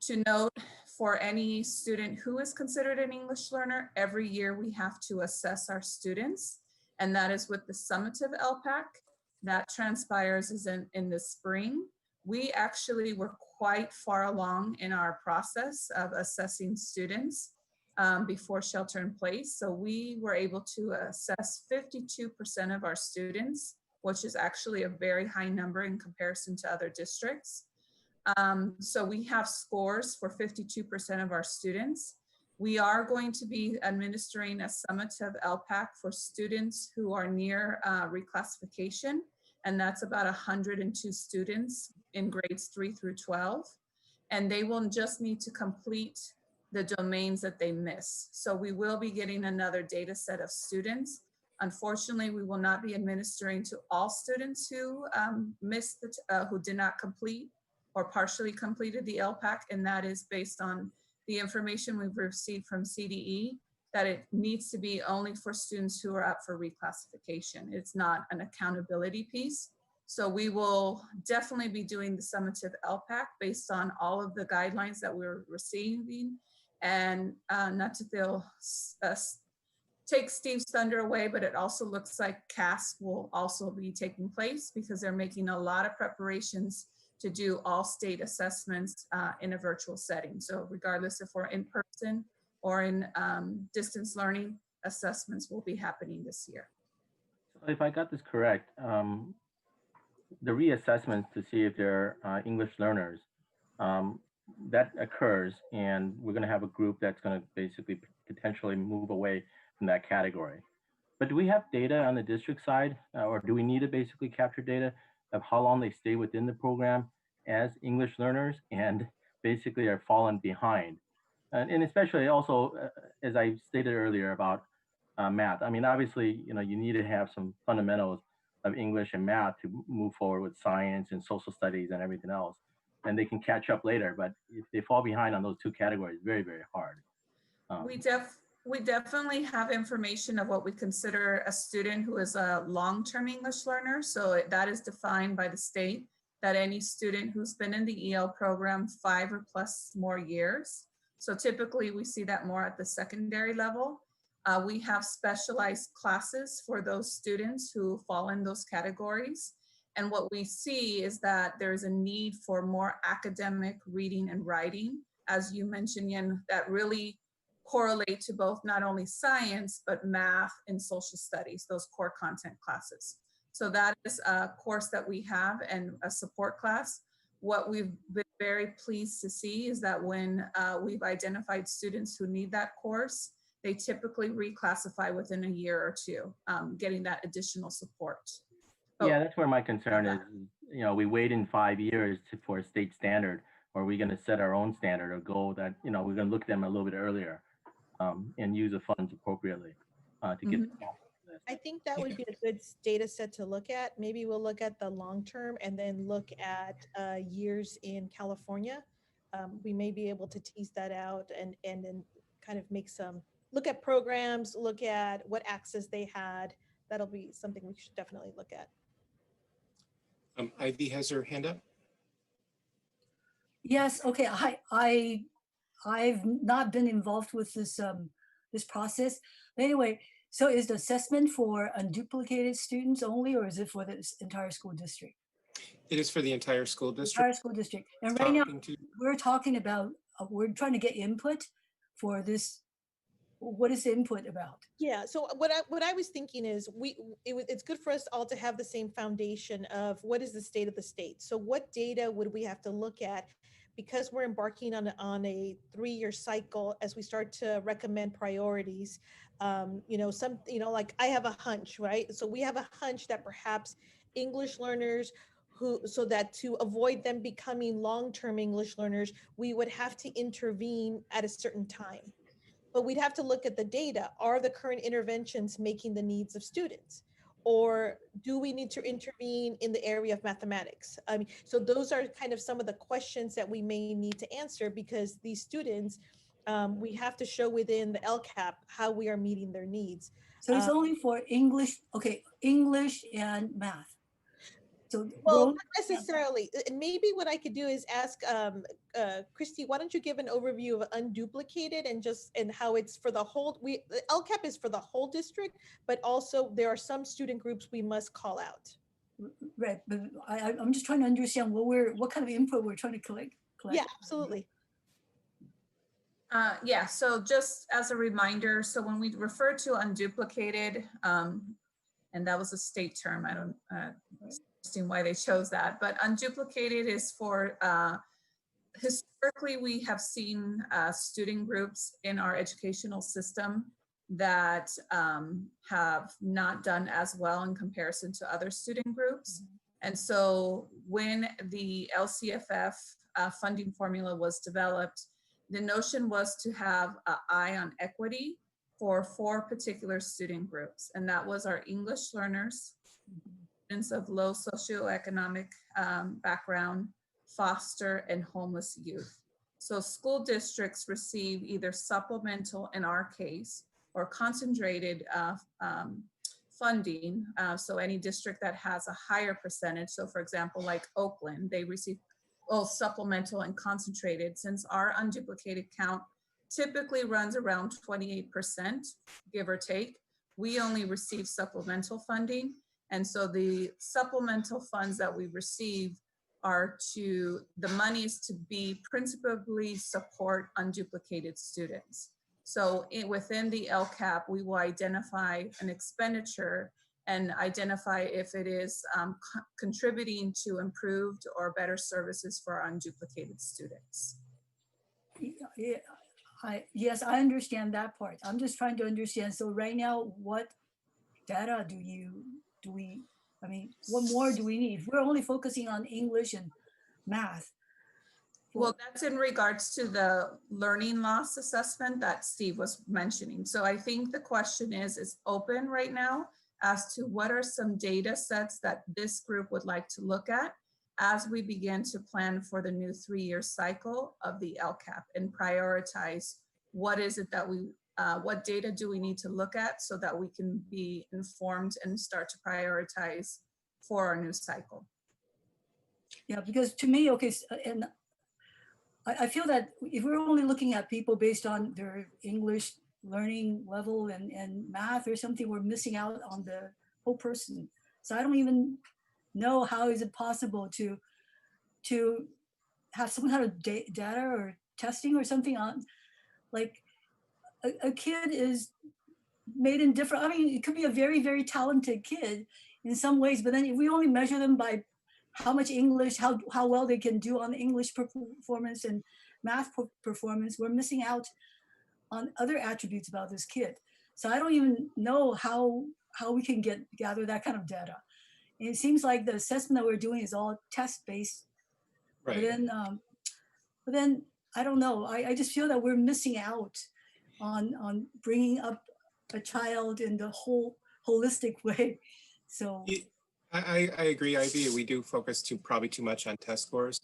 to note, for any student who is considered an English learner, every year we have to assess our students, and that is with the summative LPAC. That transpires in the spring. We actually were quite far along in our process of assessing students before shelter in place. So we were able to assess 52% of our students, which is actually a very high number in comparison to other districts. So we have scores for 52% of our students. We are going to be administering a summative LPAC for students who are near reclassification, and that's about 102 students in grades 3 through 12. And they will just need to complete the domains that they miss. So we will be getting another data set of students. Unfortunately, we will not be administering to all students who who did not complete or partially completed the LPAC, and that is based on the information we've received from CDE, that it needs to be only for students who are up for reclassification. It's not an accountability piece. So we will definitely be doing the summative LPAC based on all of the guidelines that we're receiving. And not to take Steve's thunder away, but it also looks like CASC will also be taking place because they're making a lot of preparations to do all state assessments in a virtual setting. So regardless if we're in person or in distance learning, assessments will be happening this year. So if I got this correct, the reassessments to see if they're English learners, that occurs, and we're going to have a group that's going to basically potentially move away from that category. But do we have data on the district side, or do we need to basically capture data of how long they stay within the program as English learners and basically are falling behind? And especially also, as I stated earlier about math, I mean, obviously, you know, you need to have some fundamentals of English and math to move forward with science and social studies and everything else. And they can catch up later, but if they fall behind on those two categories, very, very hard. We definitely have information of what we consider a student who is a long-term English learner. So that is defined by the state, that any student who's been in the EL program 5 or plus more years. So typically we see that more at the secondary level. We have specialized classes for those students who fall in those categories. And what we see is that there's a need for more academic reading and writing, as you mentioned, Yen, that really correlate to both not only science, but math and social studies, those core content classes. So that is a course that we have and a support class. What we've been very pleased to see is that when we've identified students who need that course, they typically reclassify within a year or two, getting that additional support. Yeah, that's where my concern is. You know, we wait in 5 years for a state standard, or are we going to set our own standard or goal that, you know, we're going to look at them a little bit earlier and use the funds appropriately to get them off the list. I think that would be a good data set to look at. Maybe we'll look at the long term and then look at years in California. We may be able to tease that out and then kind of make some, look at programs, look at what access they had. That'll be something we should definitely look at. Ivy has her hand up. Yes, okay, I've not been involved with this this process. But anyway, So is the assessment for unduplicated students only, or is it for the entire school district? It is for the entire school district. Entire school district. And right now, Talking to- we're talking about, we're trying to get input for this. What is the input about? Yeah, so what I was thinking is it's good for us all to have the same foundation of what is the state of the state. So what data would we have to look at, because we're embarking on a 3-year cycle as we start to recommend priorities. Like I have a hunch, right? So we have a hunch that perhaps English learners so that to avoid them becoming long-term English learners, we would have to intervene at a certain time. But we'd have to look at the data. Are the current interventions making the needs of students? Or do we need to intervene in the area of mathematics? I mean, so those are kind of some of the questions that we may need to answer, because these students, we have to show within the LCAP how we are meeting their needs. So it's only for English, okay, English and math. So well, not necessarily. Maybe what I could do is ask Christy, why don't you give an overview of Unduplicated and how it's for the whole, the LCAP is for the whole district, but also there are some student groups we must call out. Right, but I'm just trying to understand what kind of input we're trying to collect. Yeah, absolutely. Yeah, so just as a reminder, so when we refer to unduplicated, and that was a state term, I don't understand why they chose that, but unduplicated is for, historically we have seen student groups in our educational system that have not done as well in comparison to other student groups. And so when the LCFF funding formula was developed, the notion was to have an eye on equity for 4 particular student groups. And that was our English learners, students of low socioeconomic background, foster and homeless youth. So school districts receive either supplemental, in our case, or concentrated funding. So any district that has a higher percentage, so for example, like Oakland, they receive supplemental and concentrated. Since our unduplicated count typically runs around 28%, give or take, we only receive supplemental funding. And so the supplemental funds that we receive are the money is to be principally support unduplicated students. So within the LCAP, we will identify an expenditure and identify if it is contributing to improved or better services for our unduplicated students. Yes, I understand that part. I'm just trying to understand. So right now, what data I mean, what more do we need? We're only focusing on English and math. Well, that's in regards to the learning loss assessment that Steve was mentioning. So I think the question is open right now as to what are some data sets that this group would like to look at as we begin to plan for the new 3-year cycle of the LCAP and prioritize what is it that what data do we need to look at so that we can be informed and start to prioritize for our new cycle. Yeah, because to me, okay, and I feel that if we're only looking at people based on their English learning level and math or something, we're missing out on the whole person. So I don't even know how is it possible to have some kind of data or testing or something on, like a kid is made in different, I mean, it could be a very, very talented kid in some ways, but then if we only measure them by how much English, how well they can do on English performance and math performance, we're missing out on other attributes about this kid. So I don't even know how we can gather that kind of data. And it seems like the assessment that we're doing is all test-based. Right. But then I don't know. I just feel that we're missing out on bringing up a child in the whole holistic way. So I agree, Ivy. We do focus probably too much on test scores.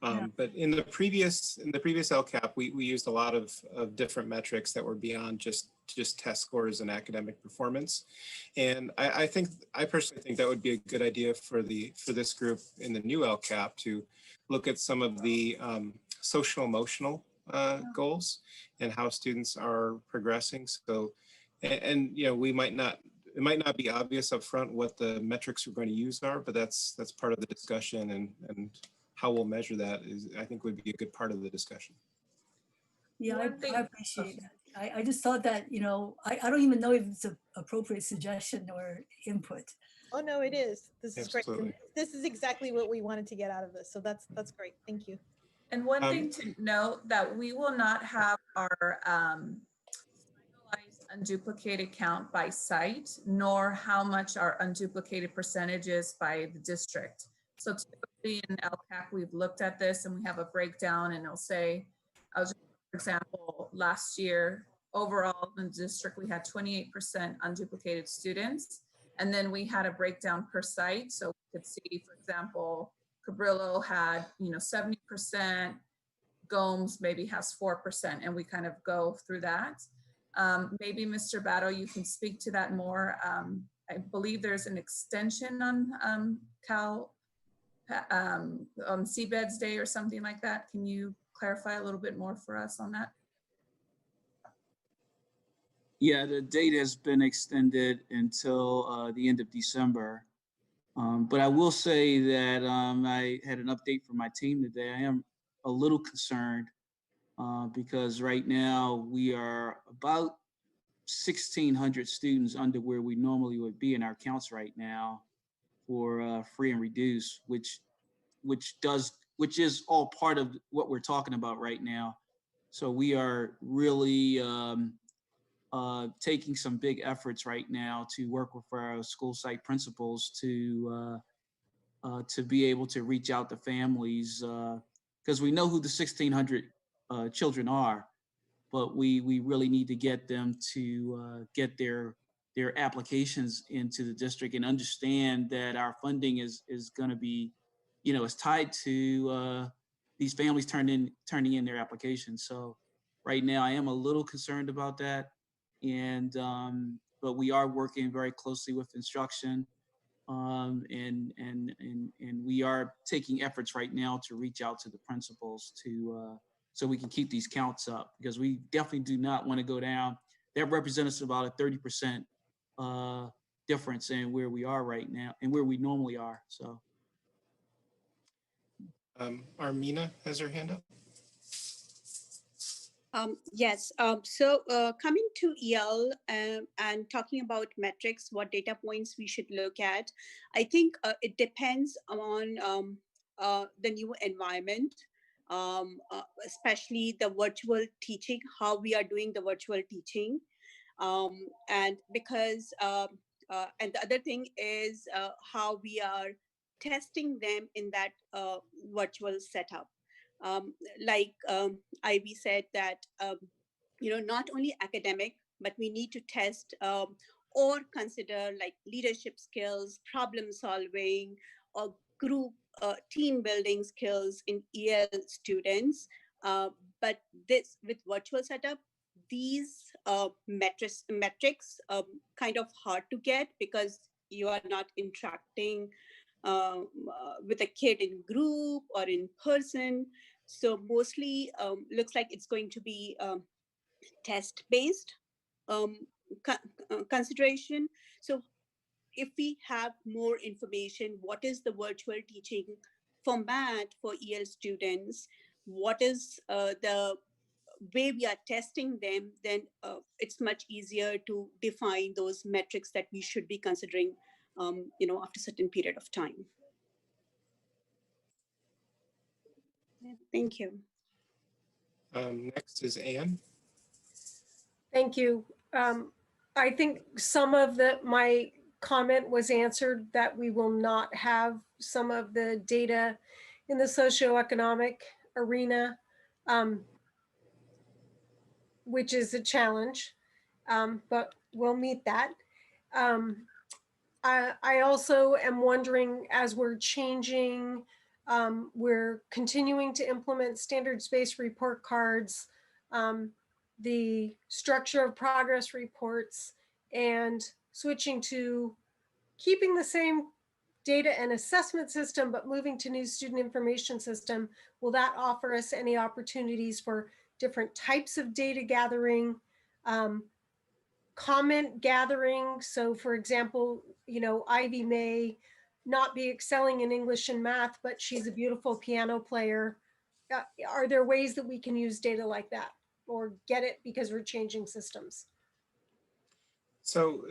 But in the previous LCAP, we used a lot of different metrics that were beyond just test scores and academic performance. And I personally think that would be a good idea for this group in the new LCAP to look at some of the social emotional goals and how students are progressing. So, and you know, it might not be obvious up front what the metrics we're going to use are, but that's part of the discussion, and how we'll measure that is, I think, would be a good part of the discussion. Yeah, I appreciate that. I just thought that, you know, I don't even know if it's an appropriate suggestion or input. Oh, no, it is. This is great. Absolutely. This is exactly what we wanted to get out of this. So that's great. Thank you. And one thing to note, that we will not have our finalized unduplicated count by site, nor how much our unduplicated percentage is by the district. So typically in LCACC, we've looked at this and we have a breakdown, and it'll say, for example, last year, overall in the district, we had 28% unduplicated students. And then we had a breakdown per site. So we could see, for example, Cabrillo had, 70%, Gomes maybe has 4%, and we kind of go through that. Maybe Mr. Batto, you can speak to that more. I believe there's an extension on Seabed's Day or something like that. Can you clarify a little bit more for us on that? Yeah, the date has been extended until the end of December. But I will say that I had an update from my team today. I am a little concerned because right now we are about 1,600 students under where we normally would be in our counts right now for free and reduced, which is all part of what we're talking about right now. So we are really taking some big efforts right now to work with our school site principals to be able to reach out to families, because we know who the 1,600 children are, but we really need to get them to get their applications into the district and understand that our funding is going to be, is tied to these families turning in their applications. So right now I am a little concerned about that, and but we are working very closely with instruction. And we are taking efforts right now to reach out to the principals to so we can keep these counts up, because we definitely do not want to go down. That represents about a 30% difference in where we are right now and where we normally are. So Armina has her hand up. Yes, so coming to EL and talking about metrics, what data points we should look at, I think it depends on the new environment, especially the virtual teaching, how we are doing the virtual teaching. And because, and the other thing is how we are testing them in that virtual setup. Like Ivy said that, not only academic, but we need to test or consider like leadership skills, problem solving, or group team building skills in EL students. But this with virtual setup, these metrics kind of hard to get because you are not interacting with a kid in group or in person. So mostly looks like it's going to be test-based consideration. So if we have more information, what is the virtual teaching format for EL students? What is the way we are testing them? Then it's much easier to define those metrics that we should be considering, after a certain period of time. Thank you. Next is Anne. Thank you. I think some of my comment was answered, that we will not have some of the data in the socioeconomic arena, which is a challenge, but we'll meet that. I also am wondering, as we're changing, we're continuing to implement standards-based report cards, the structure of progress reports, and switching to keeping the same data and assessment system, but moving to new student information system. Will that offer us any opportunities for different types of data gathering? comment gathering. So for example, Ivy may not be excelling in English and math, but she's a beautiful piano player. Are there ways that we can use data like that or get it because we're changing systems? So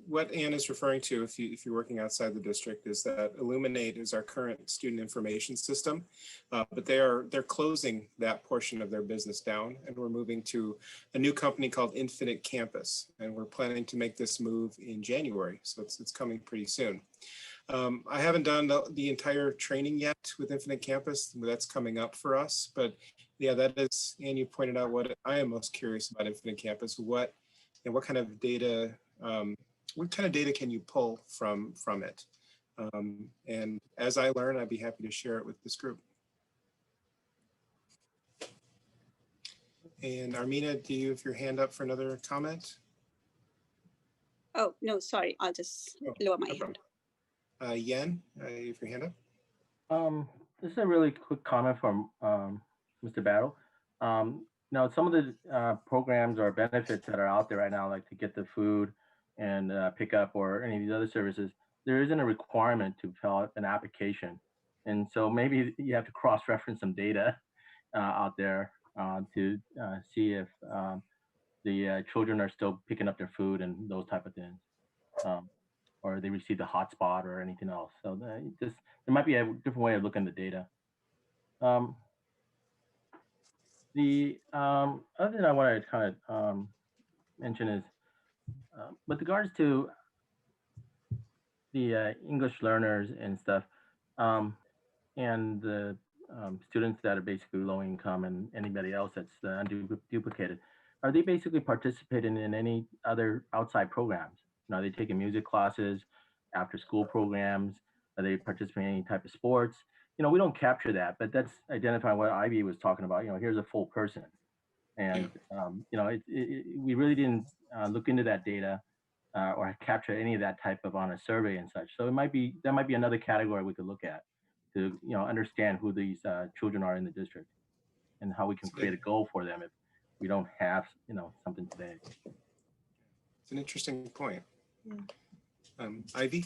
what Anne is referring to, if you're working outside the district, is that Illuminate is our current student information system, but they're closing that portion of their business down, and we're moving to a new company called Infinite Campus, and we're planning to make this move in January, so it's coming pretty soon. I haven't done the entire training yet with Infinite Campus. That's coming up for us, but yeah, that is, and you pointed out what I am most curious about Infinite Campus. What kind of data, what kind of data can you pull from it? And as I learn, I'd be happy to share it with this group. And Armina, do you have your hand up for another comment? Oh, no, sorry. I'll just lower my hand. Yen, you have your hand up. This is a really quick comment from Mr. Battle. Now, some of the programs or benefits that are out there right now, like to get the food and pick up or any of these other services, there isn't a requirement to fill out an application. And so maybe you have to cross-reference some data out there to see if the children are still picking up their food and those type of things. Or they receive the hotspot or anything else. So there might be a different way of looking at the data. The other thing I want to kind of mention is with regards to the English learners and stuff, and the students that are basically low income and anybody else that's unduplicated, are they basically participating in any other outside programs? Are they taking music classes, after school programs? Are they participating in any type of sports? We don't capture that, but that's identifying what Ivy was talking about. Here's a full person. And, we really didn't look into that data or capture any of that type of on a survey and such. So that might be another category we could look at to, understand who these children are in the district and how we can create a goal for them if we don't have, something today. It's an interesting point. Ivy?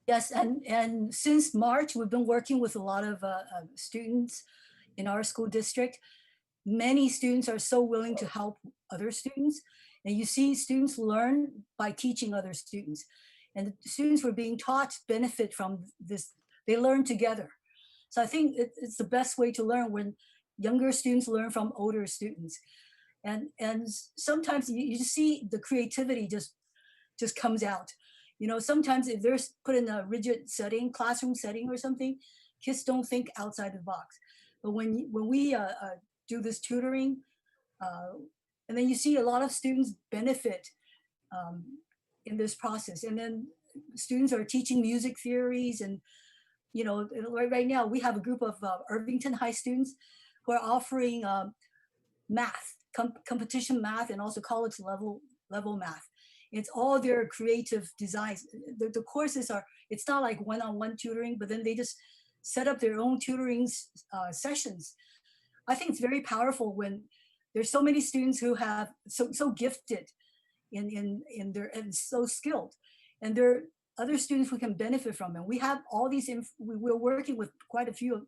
Yes, and since March, we've been working with a lot of students in our school district. Many students are so willing to help other students. And you see students learn by teaching other students. And the students who are being taught benefit from this. They learn together. So I think it's the best way to learn when younger students learn from older students. And sometimes you just see the creativity just comes out. Sometimes if they're put in a rigid setting, classroom setting or something, kids don't think outside the box. But when we do this tutoring, and then you see a lot of students benefit in this process. And then students are teaching music theories, and right now we have a group of Irvington High students who are offering math, competition math, and also college level math. It's all their creative designs. The courses it's not like one-on-one tutoring, but then they just set up their own tutoring sessions. I think it's very powerful when there's so many students who have so gifted in their, and so skilled, and there are other students who can benefit from it. We have all these, we're working with quite a few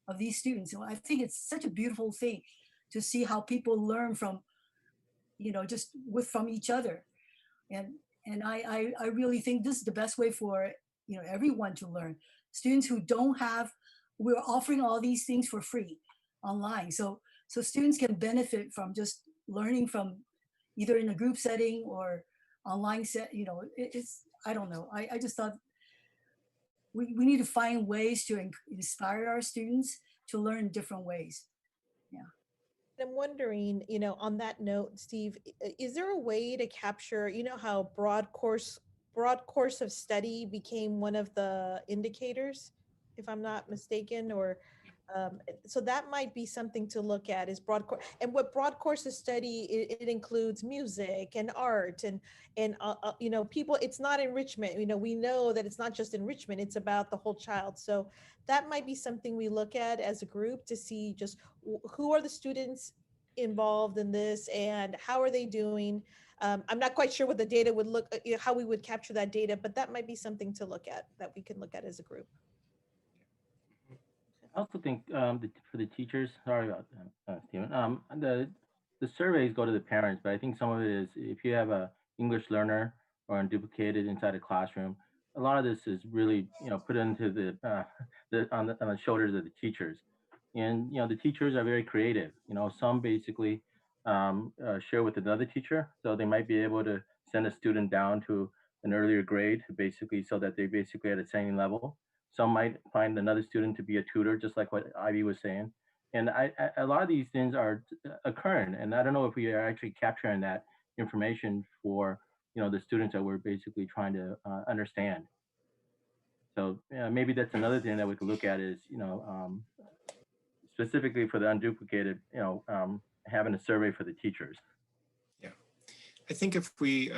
of these students. So I think it's such a beautiful thing to see how people learn from, just from each other. And I really think this is the best way for, everyone to learn. Students who don't have, we're offering all these things for free online. So students can benefit from just learning from either in a group setting or online set, it's, I don't know. I just thought we need to find ways to inspire our students to learn in different ways. Yeah. I'm wondering, on that note, Steve, is there a way to capture, how broad course of study became one of the indicators, if I'm not mistaken, or so that might be something to look at is broad course. And what broad course of study, it includes music and art and people, it's not enrichment. We know that it's not just enrichment, it's about the whole child. So that might be something we look at as a group to see just who are the students involved in this and how are they doing. I'm not quite sure what the data would look, how we would capture that data, but that might be something to look at, that we can look at as a group. I also think for the teachers, sorry about that, Stephen. The surveys go to the parents, but I think some of it is if you have a English learner or unduplicated inside a classroom, a lot of this is really put into on the shoulders of the teachers, and the teachers are very creative. Some basically share with another teacher, so they might be able to send a student down to an earlier grade to basically so that they basically at the same level. Some might find another student to be a tutor, just like what Ivy was saying. And a lot of these things are occurring, and I don't know if we are actually capturing that information for the students that we're basically trying to understand. So maybe that's another thing that we could look at is specifically for the unduplicated, having a survey for the teachers. Yeah, I think if we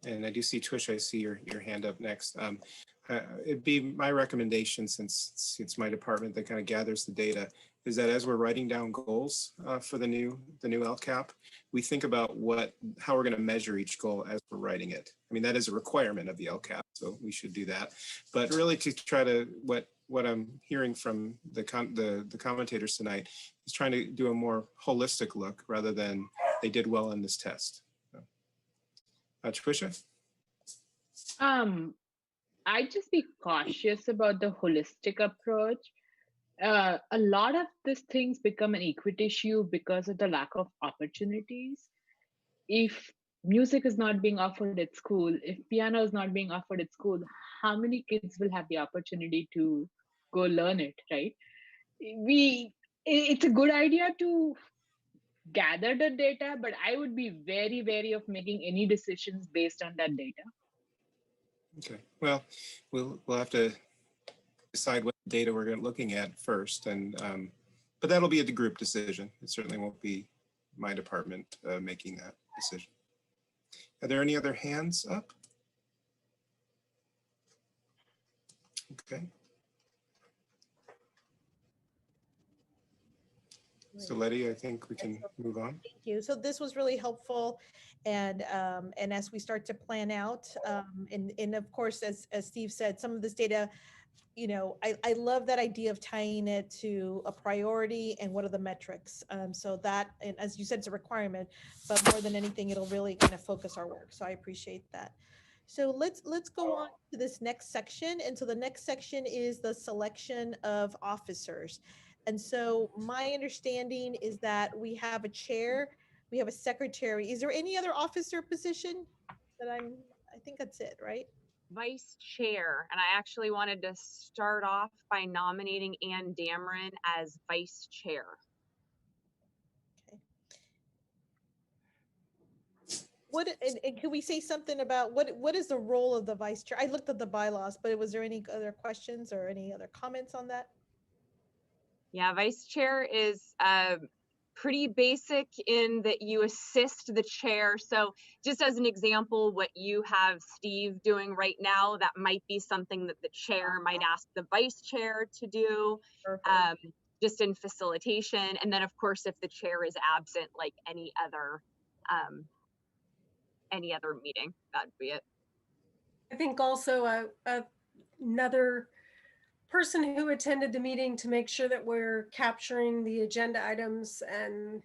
and I do see Twish, I see your hand up next. It'd be my recommendation, since it's my department that kind of gathers the data, is that as we're writing down goals for the new LCAP, we think about how we're going to measure each goal as we're writing it. I mean, that is a requirement of the LCAP, so we should do that. But really, to try to what I'm hearing from the commentators tonight is trying to do a more holistic look rather than they did well in this test. Trisha? I'd just be cautious about the holistic approach. A lot of these things become an equity issue because of the lack of opportunities. If music is not being offered at school, if piano is not being offered at school, how many kids will have the opportunity to go learn it, right? It's a good idea to gather the data, but I would be very wary of making any decisions based on that data. Okay, well, we'll have to decide what data we're looking at first, and but that'll be a group decision. It certainly won't be my department making that decision. Are there any other hands up? Okay. So Letty, I think we can move on. Thank you. So this was really helpful. And as we start to plan out, and of course, as Steve said, some of this data, I love that idea of tying it to a priority and what are the metrics. So that, and as you said, it's a requirement, but more than anything, it'll really kind of focus our work. So I appreciate that. So let's go on to this next section. And so the next section is the selection of officers. And so my understanding is that we have a chair, we have a secretary. Is there any other officer position that I think that's it, right? Vice chair. And I actually wanted to start off by nominating Ann Dameron as vice chair. Okay. And can we say something about what is the role of the vice chair? I looked at the bylaws, but was there any other questions or any other comments on that? Yeah, vice chair is pretty basic in that you assist the chair. So just as an example, what you have Steve doing right now, that might be something that the chair might ask the vice chair to do, just in facilitation. And then of course, if the chair is absent, like any other meeting, that'd be it. I think also another person who attended the meeting to make sure that we're capturing the agenda items and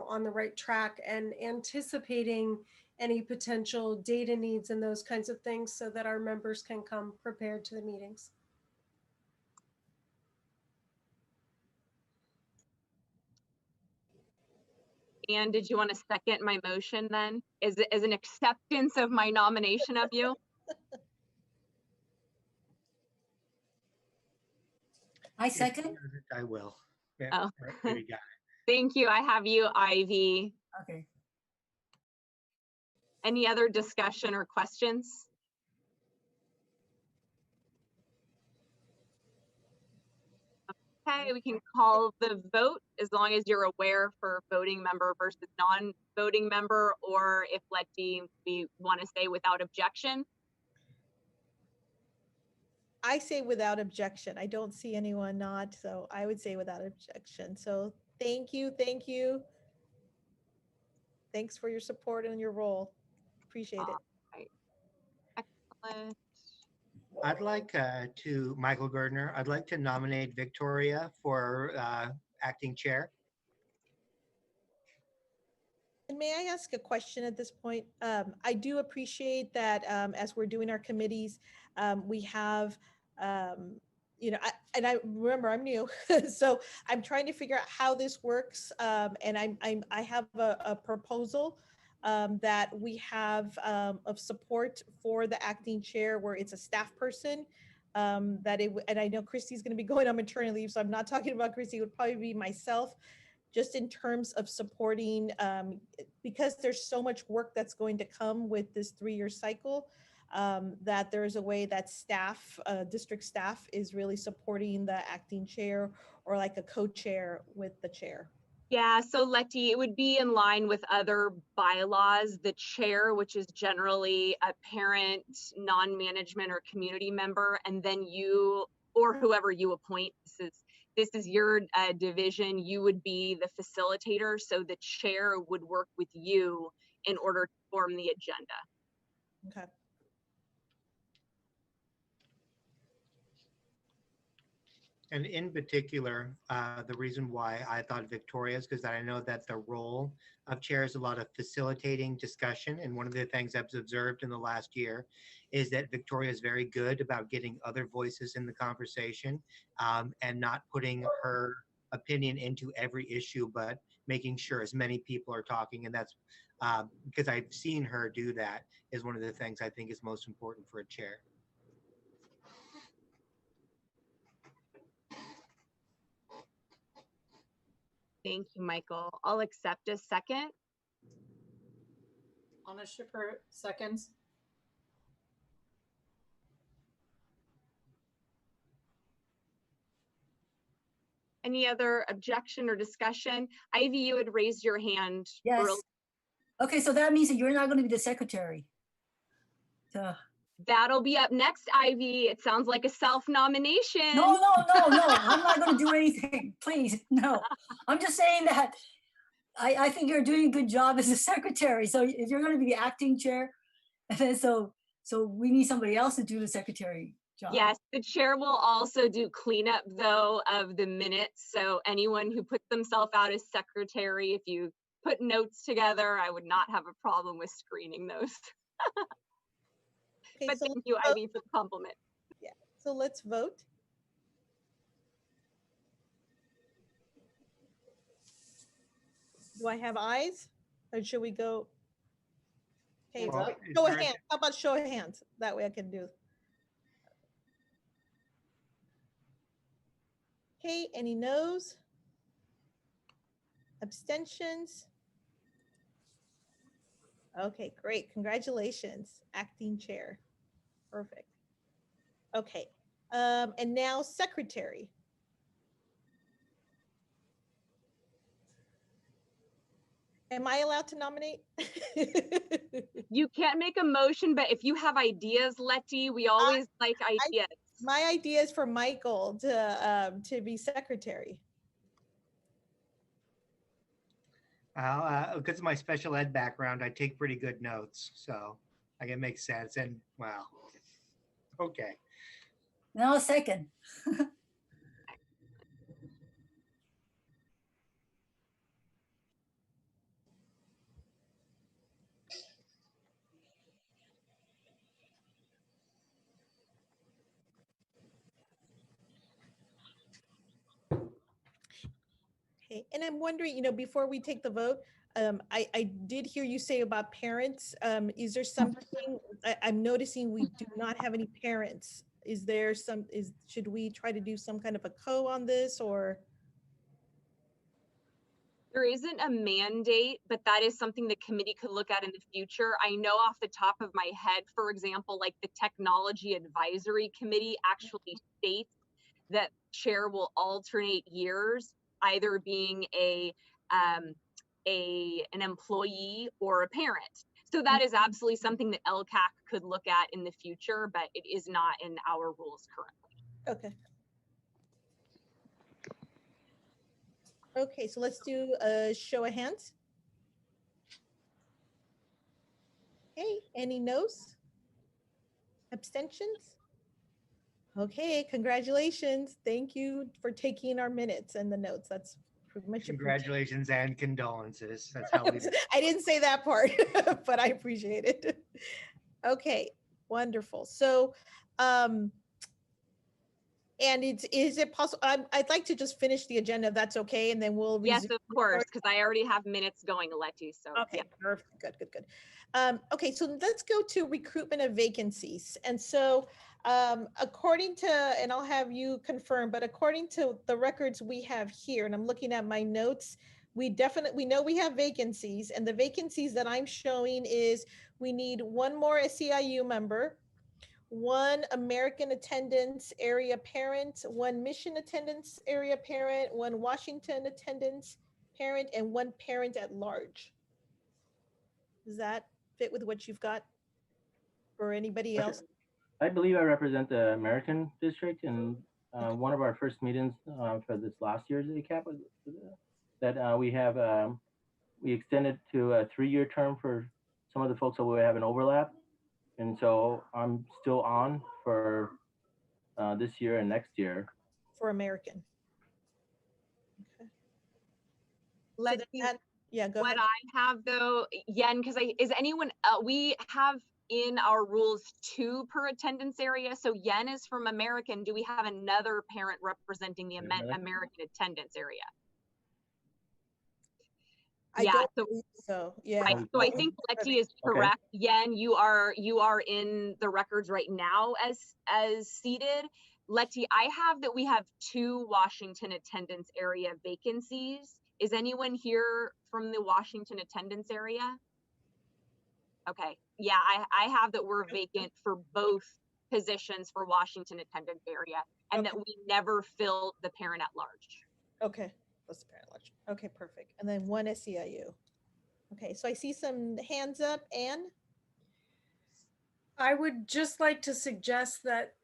on the right track and anticipating any potential data needs and those kinds of things so that our members can come prepared to the meetings. And did you want to second my motion then? As an acceptance of my nomination of you? I second. I will. Yeah, Oh. right, you got it. Thank you. I have you, Ivy. Okay. Any other discussion or questions? Okay, we can call the vote as long as you're aware for voting member versus non-voting member, or if Letty, we want to say without objection. I say without objection. I don't see anyone not, so I would say without objection. So thank you. Thanks for your support and your role. Appreciate it. Right. Excellent. I'd like Michael Gardner, I'd like to nominate Victoria for acting chair. And may I ask a question at this point? I do appreciate that as we're doing our committees, we have, you know, and I remember I'm new, so I'm trying to figure out how this works. And I have a proposal that we have of support for the acting chair where it's a staff person. And I know Christy's going to be going on maternity leave, so I'm not talking about Christy. It would probably be myself, just in terms of supporting, because there's so much work that's going to come with this 3-year cycle, that there's a way that staff, district staff is really supporting the acting chair or like a co-chair with the chair. Yeah, so Letty, it would be in line with other bylaws. The chair, which is generally a parent, non-management or community member, and then you or whoever you appoint, this is your division, you would be the facilitator. So the chair would work with you in order to form the agenda. Okay. And in particular, the reason why I thought Victoria is because I know that the role of chair is a lot of facilitating discussion. And one of the things I've observed in the last year is that Victoria is very good about getting other voices in the conversation and not putting her opinion into every issue, but making sure as many people are talking. And that's because I've seen her do that is one of the things I think is most important for a chair. Thank you, Michael. I'll accept a second. Anna Shipper seconds. Any other objection or discussion? Ivy, you had raised your hand. Yes. earlier. Okay, so that means that you're not going to be the secretary. So. That'll be up next, Ivy. It sounds like a self-nomination. No, I'm not going to do anything. Please, no. I'm just saying that I think you're doing a good job as a secretary. So if you're going to be the acting chair, and then so we need somebody else to do the secretary job. Yes, the chair will also do cleanup though of the minutes. So anyone who puts themselves out as secretary, if you put notes together, I would not have a problem with screening those. Okay, but so thank you, Ivy, for the compliment. Yeah, so let's vote. Do I have ayes or should we go? Okay, Well, show of hands. How about show of hands? That way I can do. Okay, any noes? Abstentions? Okay, great. Congratulations, acting chair. Perfect. Okay, and now secretary. Am I allowed to nominate? You can't make a motion, but if you have ideas, Letty, we always like ideas. My idea is for Michael to be secretary. Because of my special ed background, I take pretty good notes, so I can make sense. And wow, okay. No, second. Okay, and I'm wondering, you know, before we take the vote, I did hear you say about parents. Is there something, I'm noticing we do not have any parents. Is there should we try to do some kind of a co on this or? There isn't a mandate, but that is something the committee could look at in the future. I know off the top of my head, for example, like the Technology Advisory Committee actually states that chair will alternate years, either being an employee or a parent. So that is absolutely something that LCACC could look at in the future, but it is not in our rules currently. Okay. Okay, so let's do a show of hands. Okay, Any no's? Abstentions? Okay, congratulations. Thank you for taking our minutes and the notes. That's pretty much appreciated. Congratulations and condolences. That's how we do. I didn't say that part, but I appreciate it. Okay, wonderful. So, and is it possible? I'd like to just finish the agenda if that's okay, and then we'll Yes, resume. of course, because I already have minutes going, Letty. So Okay, yeah. perfect. Good. Okay, so let's go to recruitment of vacancies. And so according to, and I'll have you confirm, but according to the records we have here, and I'm looking at my notes, we know we have vacancies, and the vacancies that I'm showing is we need one more SEIU member, one American attendance area parent, one mission attendance area parent, one Washington attendance parent, and one parent at large. Does that fit with what you've got for anybody else? I believe I represent the American district, and one of our first meetings for this last year's LCAP was that we extended to a 3-year term for some of the folks that we have an overlap. And so I'm still on for this year and next year. For American. Okay. Let's see. Yeah, go ahead. What I have though, Yen, because is anyone, we have in our rules 2 per attendance area. So Yen is from American. Do we have another parent representing the American attendance area? I don't believe so. Yeah. Right. So I think Letty is correct. Okay. Yen, you are in the records right now as seated. Letty, I have that we have 2 Washington attendance area vacancies. Is anyone here from the Washington attendance area? Okay. Yeah, I have that we're vacant for both positions for Washington attendance area, and that we never filled the parent at large. Okay. That's the parent at large. Okay, perfect. And then one SEIU. Okay, so I see some hands up. Anne? I would just like to suggest that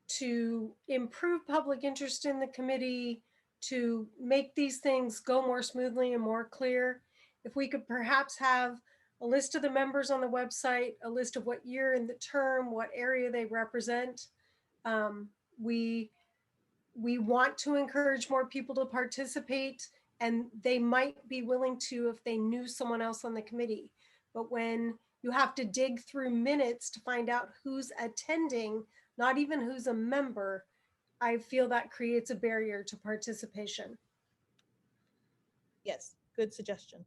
to improve public interest in the committee, to make these things go more smoothly and more clear, if we could perhaps have a list of the members on the website, a list of what year in the term, what area they represent. We want to encourage more people to participate, and they might be willing to if they knew someone else on the committee. But when you have to dig through minutes to find out who's attending, not even who's a member, I feel that creates a barrier to participation. Yes, good suggestion.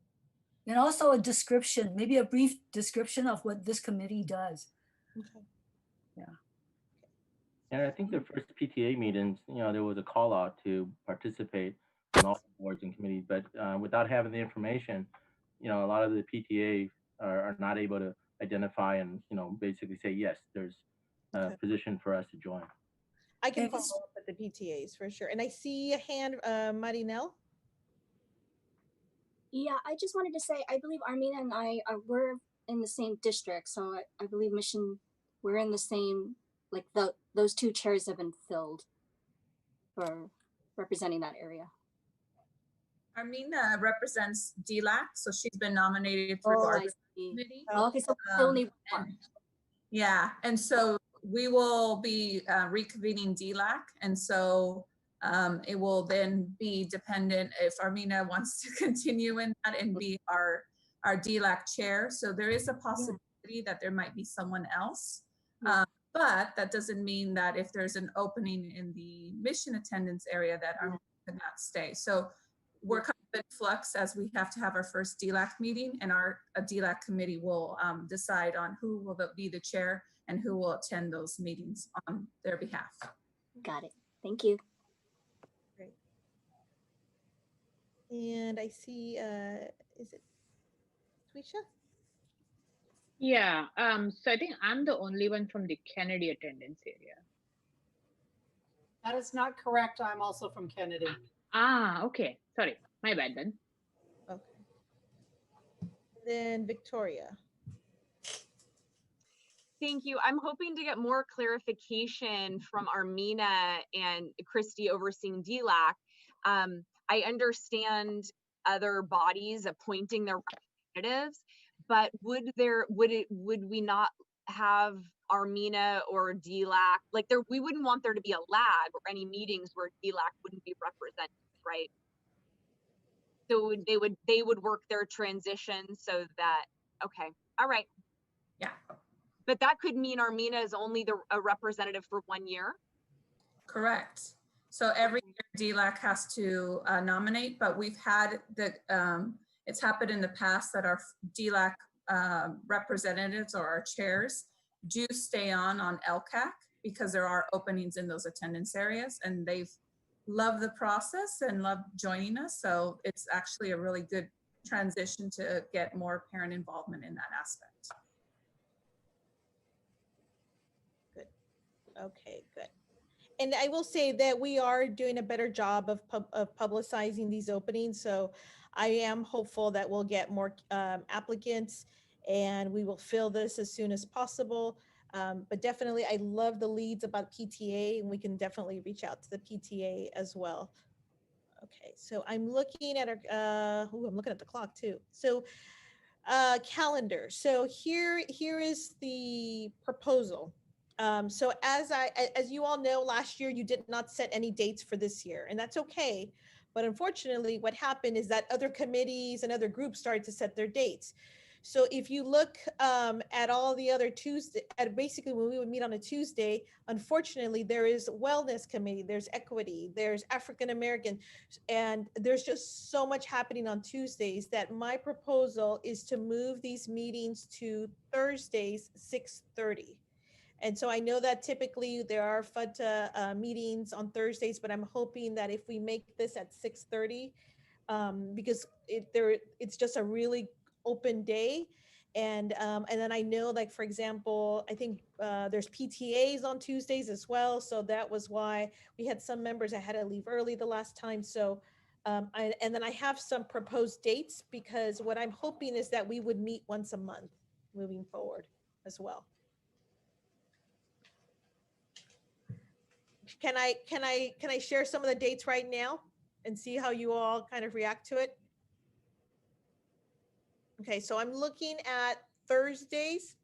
And also a description, maybe a brief description of what this committee does. Okay. Yeah. And I think the first PTA meetings, there was a call out to participate on all boards and committees, but without having the information, a lot of the PTA are not able to identify and, basically say, yes, there's a position for us to join. I can follow up with the PTAs for sure. And I see a hand, Marinelle. Yeah, I just wanted to say, I believe Armina and I we're in the same district. So I believe Mission, we're in the same, like those 2 chairs have been filled for representing that area. Armina represents DLAC, so she's been nominated through our committee. Okay, so only one. Yeah, and so we will be reconvening DLAC, and so it will then be dependent if Armina wants to continue in that and be our DLAC chair. So there is a possibility that there might be someone else, but that doesn't mean that if there's an opening in the mission attendance area that Armina could not stay. So we're kind of in flux as we have to have our first DLAC meeting, and our DLAC committee will decide on who will be the chair and who will attend those meetings on their behalf. Got it. Thank you. Great. And I see, is it Twisha? Yeah, so I think I'm the only one from the Kennedy attendance area. That is not correct. I'm also from Kennedy. Ah, okay. Sorry, my bad then. Okay. Then Victoria. Thank you. I'm hoping to get more clarification from Armina and Christy overseeing DLAC. I understand other bodies appointing their representatives, but would we not have Armina or DLAC, like we wouldn't want there to be a lag or any meetings where DLAC wouldn't be represented, right? So they would work their transition so that, okay, all right. Yeah. But that could mean Armina is only a representative for 1 year. Correct. So every year DLAC has to nominate, but we've had it's happened in the past that our DLAC representatives or our chairs do stay on LCAC because there are openings in those attendance areas, and they've loved the process and loved joining us. So it's actually a really good transition to get more parent involvement in that aspect. Good. Okay, good. And I will say that we are doing a better job of publicizing these openings. So I am hopeful that we'll get more applicants and we will fill this as soon as possible. But definitely, I love the leads about PTA, and we can definitely reach out to the PTA as well. Okay, so I'm looking at our, I'm looking at the clock too. So calendar. So here is the proposal. So as you all know, last year you did not set any dates for this year, and that's okay. But unfortunately, what happened is that other committees and other groups started to set their dates. So if you look at all the other Tuesday, at basically when we would meet on a Tuesday, unfortunately, there is wellness committee, there's equity, there's African American, and there's just so much happening on Tuesdays that my proposal is to move these meetings to Thursdays, 6:30. And so I know that typically there are FUTA meetings on Thursdays, but I'm hoping that if we make this at 6:30, because it's just a really open day. And then I know, like, for example, I think there's PTAs on Tuesdays as well. So that was why we had some members that had to leave early the last time. So and then I have some proposed dates, because what I'm hoping is that we would meet once a month moving forward as well. Can I share some of the dates right now and see how you all kind of react to it? Okay, so I'm looking at Thursdays.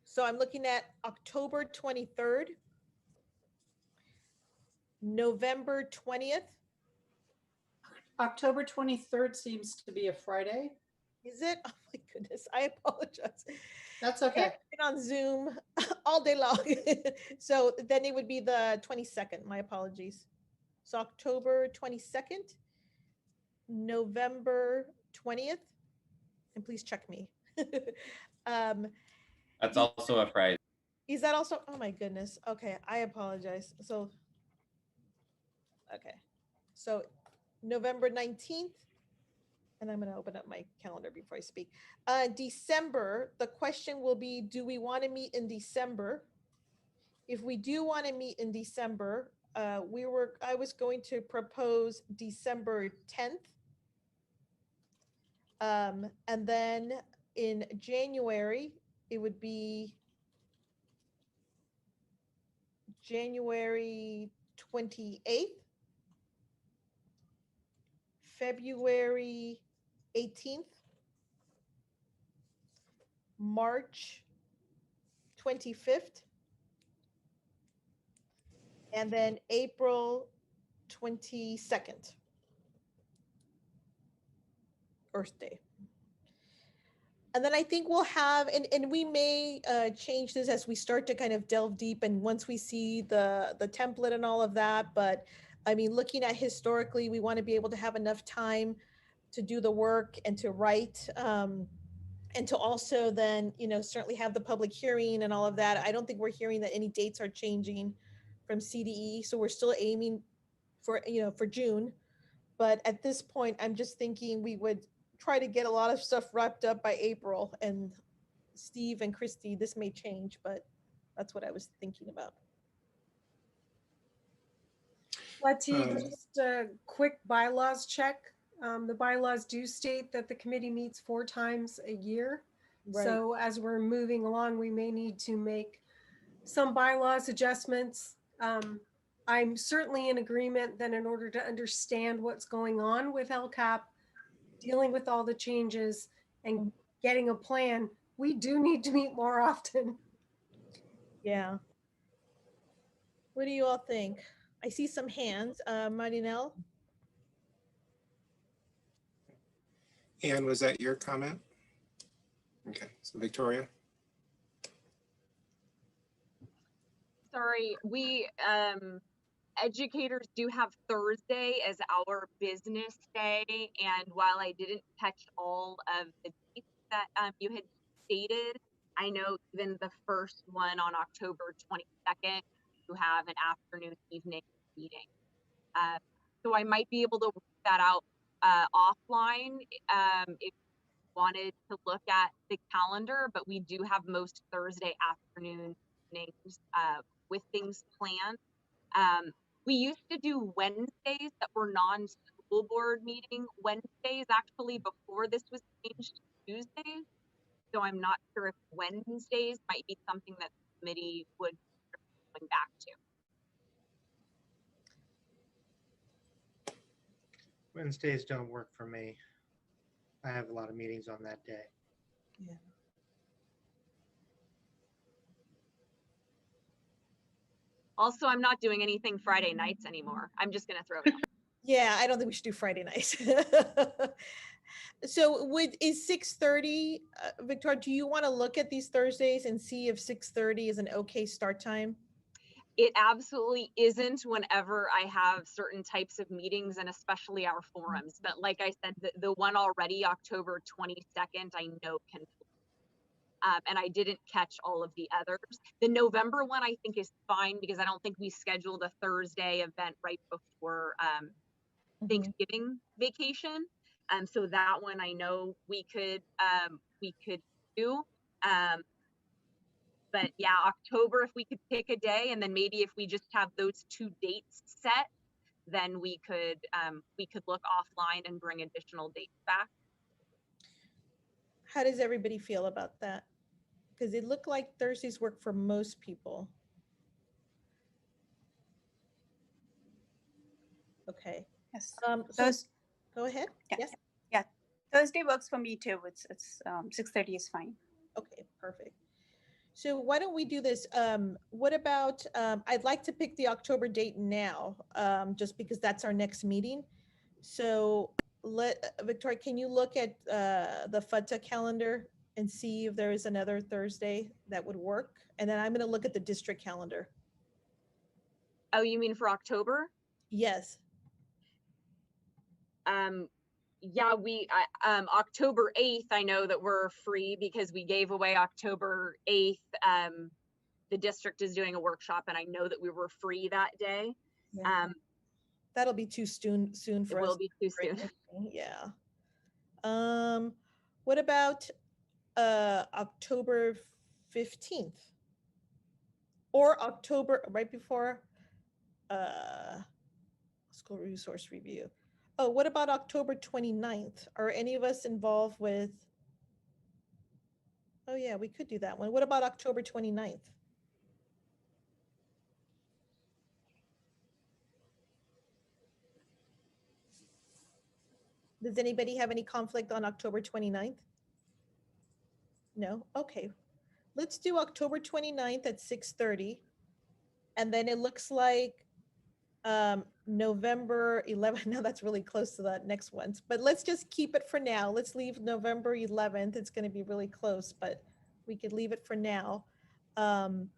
So I'm looking at October 23rd, November 20th. October 23rd seems to be a Friday. Is it? Oh my goodness, I apologize. That's okay. I've been on Zoom all day long. So then it would be the 22nd, my apologies. So October 22nd, November 20th, and please check me. That's also a Friday. Is that also? Oh my goodness. Okay, I apologize. So, okay. So November 19th, and I'm going to open up my calendar before I speak. December, the question will be, do we want to meet in December? If we do want to meet in December, I was going to propose December 10th. And then in January, it would be January 28th, February 18th, March 25th, and then April 22nd, Earth Day. And then I think we'll have, and we may change this as we start to kind of delve deep, and once we see the template and all of that. But I mean, looking at historically, we want to be able to have enough time to do the work and to write, and to also then, certainly have the public hearing and all of that. I don't think we're hearing that any dates are changing from CDE. So we're still aiming for, for June. But at this point, I'm just thinking we would try to get a lot of stuff wrapped up by April. And Steve and Christy, this may change, but that's what I was thinking about. Letty, just a quick bylaws check. The bylaws do state that the committee meets 4 times a year. Right. So as we're moving along, we may need to make some bylaws adjustments. I'm certainly in agreement that in order to understand what's going on with LCAP, dealing with all the changes and getting a plan. We do need to meet more often. Yeah. What do you all think? I see some hands. Marinelle? Anne, was that your comment? Okay, so Victoria? Sorry, we educators do have Thursday as our business day, and while I didn't catch all of the dates that you had stated, I know even the first one on October 22nd, you have an afternoon evening meeting. So I might be able to work that out offline if you wanted to look at the calendar, but we do have most Thursday afternoon evenings with things planned. We used to do Wednesdays that were non-school board meeting Wednesdays actually before this was changed to Tuesdays. So I'm not sure if Wednesdays might be something that the committee would go back to. Wednesdays don't work for me. I have a lot of meetings on that day. Yeah. Also, I'm not doing anything Friday nights anymore. I'm just gonna throw it out. Yeah, I don't think we should do Friday nights. So is 6:30, Victoria, do you want to look at these Thursdays and see if 6:30 is an okay start time? It absolutely isn't whenever I have certain types of meetings and especially our forums. But like I said, the one already, October 22nd, I know can. And I didn't catch all of the others. The November one I think is fine because I don't think we scheduled a Thursday event right before Thanksgiving vacation. So that one I know we could do. But yeah, October, if we could pick a day, and then maybe if we just have those 2 dates set, then we could look offline and bring additional dates back. How does everybody feel about that? Because it looked like Thursdays work for most people. Okay. Yes. So go ahead. Yeah. Yes. Yeah. Thursday works for me too. It's 6:30 is fine. Okay, perfect. So why don't we do this? What about, I'd like to pick the October date now, just because that's our next meeting. So Victoria, can you look at the FUTA calendar and see if there is another Thursday that would work? And then I'm going to look at the district calendar. Oh, you mean for October? Yes. Yeah, October 8th, I know that we're free because we gave away October 8th. The district is doing a workshop and I know that we were free that day. Yeah. That'll be too soon for us. It will be too soon. Yeah. What about October 15th? Or October, right before school resource review. Oh, what about October 29th? Are any of us involved with? Oh yeah, we could do that one. What about October 29th? Does anybody have any conflict on October 29th? No? Okay. Let's do October 29th at 6:30. And then it looks like November 11th. No, that's really close to the next ones, but let's just keep it for now. Let's leave November 11th. It's going to be really close, but we could leave it for now. And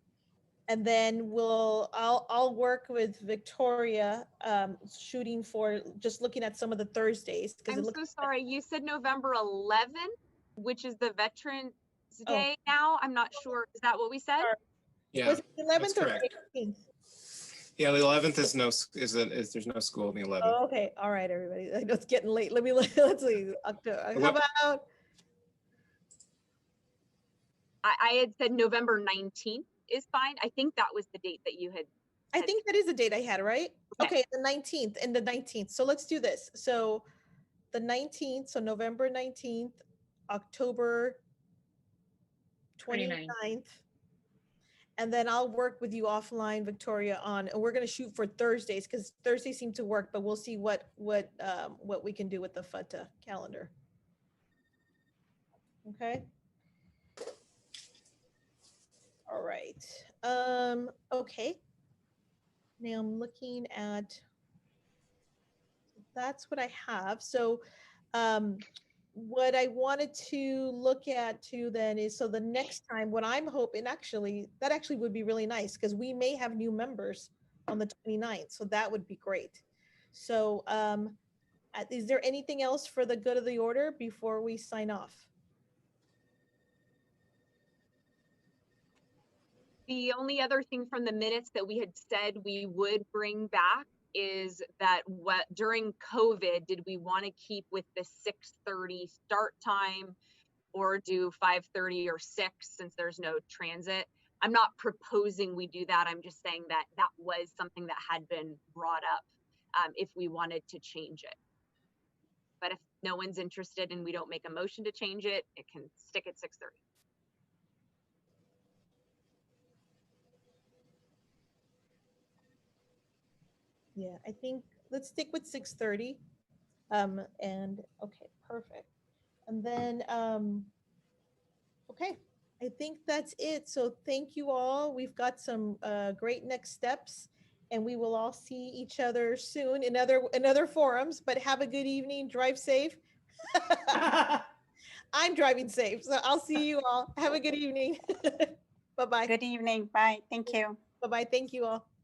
then I'll work with Victoria, shooting for just looking at some of the Thursdays. I'm so sorry. You said November 11th, which is the Veterans Day now. I'm not sure. Is that what we said? Yeah, was it the 11th that's or correct. 18th? Yeah, the 11th is there's no school on the 11th. Oh, okay. All right, everybody. I know it's getting late. Let's see. October. How about? I had said November 19th is fine. I think that was the date that you had. I think that is the date I had, right? Okay, the 19th and the 19th. So let's do this. So the 19th, so November 19th, October 29th. And then I'll work with you offline, Victoria, and we're going to shoot for Thursdays because Thursdays seem to work, but we'll see what we can do with the FUTA calendar. Okay. All right. Okay. Now I'm looking at, that's what I have. So what I wanted to look at too then is, so the next time, what I'm hoping, actually, that actually would be really nice because we may have new members on the 29th. So that would be great. So is there anything else for the good of the order before we sign off? The only other thing from the minutes that we had said we would bring back is that what during COVID, did we want to keep with the 6:30 start time or do 5:30 or 6 since there's no transit? I'm not proposing we do that. I'm just saying that that was something that had been brought up if we wanted to change it. But if no one's interested and we don't make a motion to change it, it can stick at 6:30. Yeah, I think let's stick with 6:30. And okay, perfect. And then, okay, I think that's it. So thank you all. We've got some great next steps, and we will all see each other soon in other forums. But have a good evening. Drive safe. I'm driving safe, so I'll see you all. Have a good evening. Bye-bye. Good evening. Bye. Thank you. Bye-bye. Thank you all.